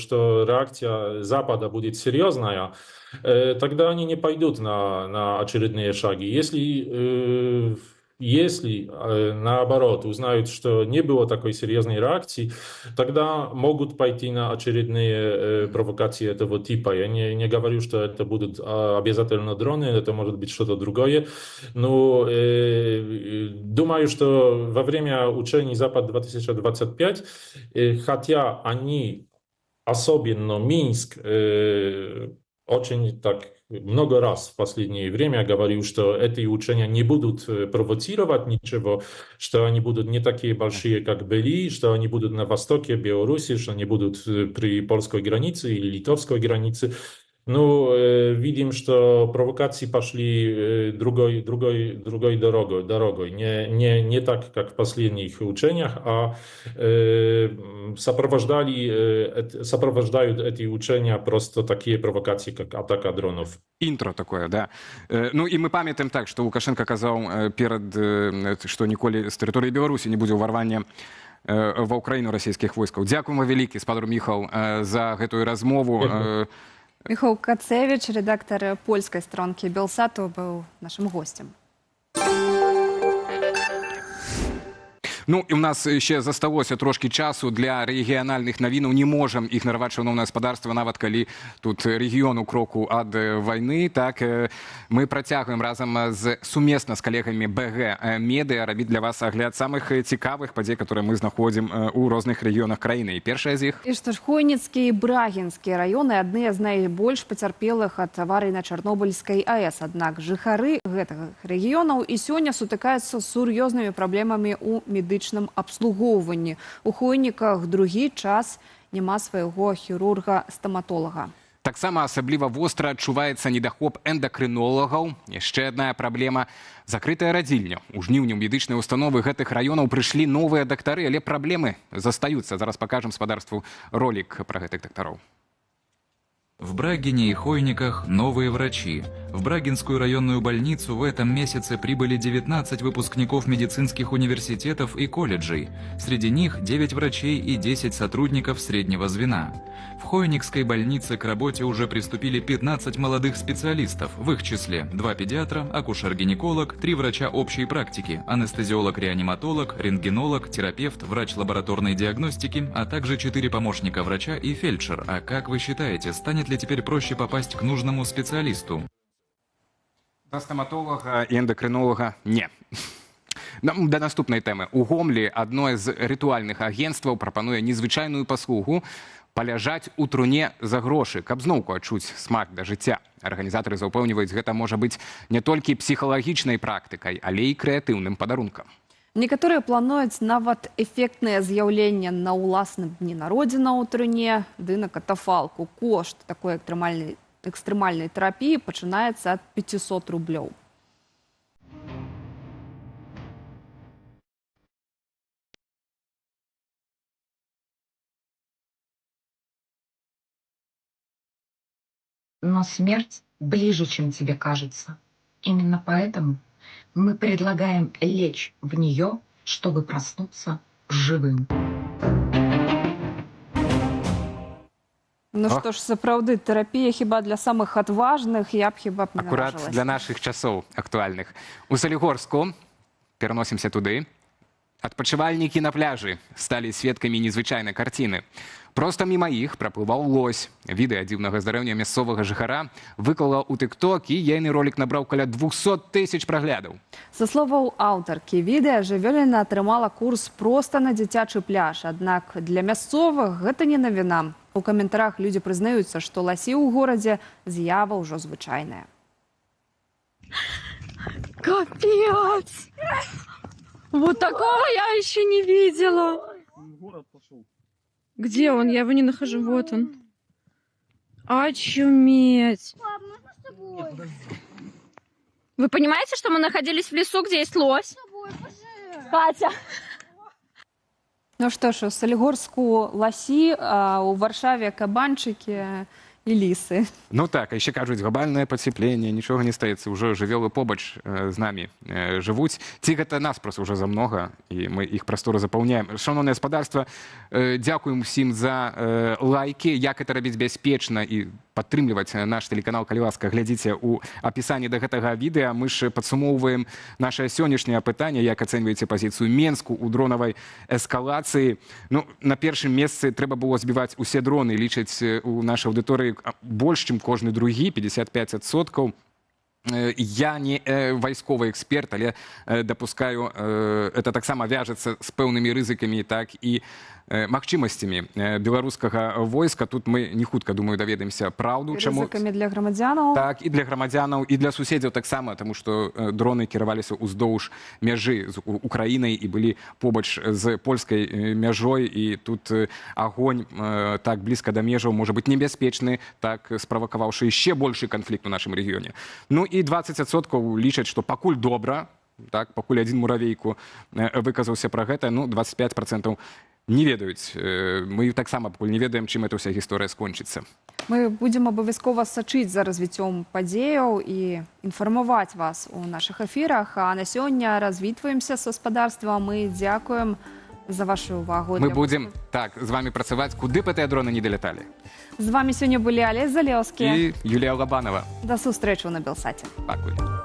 G: реакция Запада будет серьезная, тогда они не пойдут на очередные шаги. Если наоборот узнают, что не было такой серьезной реакции, тогда могут пойти на очередные провокации этого типа. Я не говорю, что это будут обязательно дроны, это может быть что-то другое. Но думаю, что во время учений Запад-2025, хотя они, особенно Минск, очень так много раз в последнее время говорил, что эти учения не будут провоцировать ничего, что они будут не такие большие, как были, что они будут на востоке Беларуси, что они будут при польской границе или литовской границе. Ну, видим, что провокации пошли другой дорогой. Не так, как в последних учениях, а сопровождают эти учения просто такие провокации, как атака дронов.
U: Інтро такое, да. Ну, і мы памятаем так, што Лукашенко казаў перад, што ніколі з тэрыторыі Беларусі не будзе ўварвання ва ўкраіну расійскіх войскаў. Дзякуем вялікі, спадар Міхал, за гэтую размову.
A: Михаил Кацевич, редактор польской сторонки Белсату, был нашим гостем.
U: Ну, і у нас ще засталося трошки часу для регіональних новин. Не можемо ігнорувати шановне господарство, навіть коли тут регіон у кроку від війни. Так, ми протягуємо разом сумісно з колегами БГ Медіа робити для вас огляд самих цікавих подій, які ми знаходимо у різних регіонах країни. І перша з їх.
A: І що ж, Хойніцький і Брагінський райони – одні з найбільш потерпілих від аварії на Чорнобильській АЕС. Однак жихари гэтых регіонів і сьогодні сутикаються з серйозними проблемами у медичному обслуговуванні. У Хойніках другі час нема свайго хірурга-стаматолога.
U: Таксама асабліва востра адчуваецца недахоп эндакрынолагаў. Яшчэ адна праблема – закрытая радзільня. У жніўні ў медычныя установы гэтых раёнаў прыйшлі новыя дактары, але праблемы застаюцца. Зараз пакажам спадарству ролик пра гэтых дактароў.
J: В Брагине и Хойниках новые врачи. В Брагинскую районную больницу в этом месяце прибыли 19 выпускников медицинских университетов и колледжей. Среди них 9 врачей и 10 сотрудников среднего звена. В Хойникской больнице к работе уже приступили 15 молодых специалистов, в их числе 2 педиатра, акушер-гинеколог, 3 врача общей практики, анестезиолог-реаниматолог, рентгенолог, терапевт, врач лабораторной диагностики, а также 4 помощника врача и фельдшер. А как вы считаете, станет ли теперь проще попасть к нужному специалисту?
U: Да стоматолога і эндакринолога не. Да наступної теми. У Гомлі одне з ритуальних агентстваў прапануе незвычайную паслугу паляжаць у труне за грошы, каб зноўку адчуць смак да жыцця. Арганізатары запэўніваюць, гэта можа быць не толькі псіхалагічнай практыкай, але і крэатыўным падарункам.
A: Некаторыя плануюць нават эфектныя з'яўленні на ўласным дні народзінаў у труне, ды на катафалку. Кошт такой экстрэмальнай тэрапіі пачынаецца ад 500 рублёў.
V: Но смерть ближе, чем тебе кажется. Именно поэтому мы предлагаем лечь в нее, чтобы проснуться живым.
A: Ну што ж, сапраўды, тэрапія хіба для самых адважных, я б хіба б не
U: Акурат
A: наважылася.
U: для нашых часоў актуальных. У Салігорску, пераносімся туды, адпачывальнікі на пляжы сталі сведкамі незвычайнай карціны. Проста міма іх праплываў лось. Відэа дзіўнага здарэння мясцовага жыхара выклала ў тык-ток, і ейны ролик набраў каля 200 000 праглядаў.
A: Са словаў аўтаркі відэа, жывёліна атрымала курс проста на дзіцячы пляж. Аднак для мясцовых гэта не навіна. У каментарах людзі прызнаюцца, што ласі ў горадзе з'ява ўжо звычайная.
W: Капец! Вот такого я еще не видела. Где он? Я его не нахожу. Вот он. Очуметь. Вы понимаете, что мы находились в лесу, где есть лось? Катя.
A: Ну што ж, у Салігорску ласі, а у Варшаве кабанчыкі і лісы.
U: Ну так, а яшчэ кажуць, глобальнае пацяпленне, нічога не стаецца, ўжо жывёлы побач з намі жывуць. Ці гэта нас проста ўжо замнога, і мы іх прастору запаўняем. Шановнае гаспадарства, дзякуем усім за лайкі, як гэта рабіць бяспечна і падтрымліваць наш тэлеканал, калі ласка, глядзіце ў апісанні да гэтага відэа. Мы ж падсумоўваем нашае сённяшняе пытанне, як ацэньваеце пазіцыю Менску ў дронавай эскалацыі. Ну, на першым месцы трэба было збіваць усе дроны, лічаць у нашай аўдыторыі больш, чым кожны другі, 55%. Я не вайсковы эксперт, але дапускаю, это таксама вяжецца з пэўнымі рызыкамі, так і магчымасцямі беларускага войска. Тут мы не хутка, думаю, даведаемся праўду.
A: Рызыкамі для грамадзянаў.
U: Так, і для грамадзянаў, і для суседзяў таксама, таму што дроны кіраваліся ўздоўж мяжы з Украінай і былі побач з польскай мяжой, і тут агонь так блізка да межаў можа быць небяспечны, так справакаваўшы яшчэ большы канфлікт у нашым рэгіёне. Ну і 20% лічаць, што пакуль добра, так, пакуль адзін муравейку выказаўся пра гэта, ну, 25% не ведаюць. Мы таксама пакуль не ведаем, чым эта ўся гісторыя скончыцца.
A: Мы будзем абавязкова сачыць за развіццём падзеяў і інфармаваць вас у нашых эфірах. А на сёння развітваемся з гаспадарствам. Мы дзякуем за вашу увагу.
U: Мы будем так з вами працаваць, куды б гэтыя дроны не даляталі.
A: З вами сёння былі Олесь Залеўскі
U: І Юлія Лабанова.
A: Да сустрэчы на Белсаце.
U: Пакуль.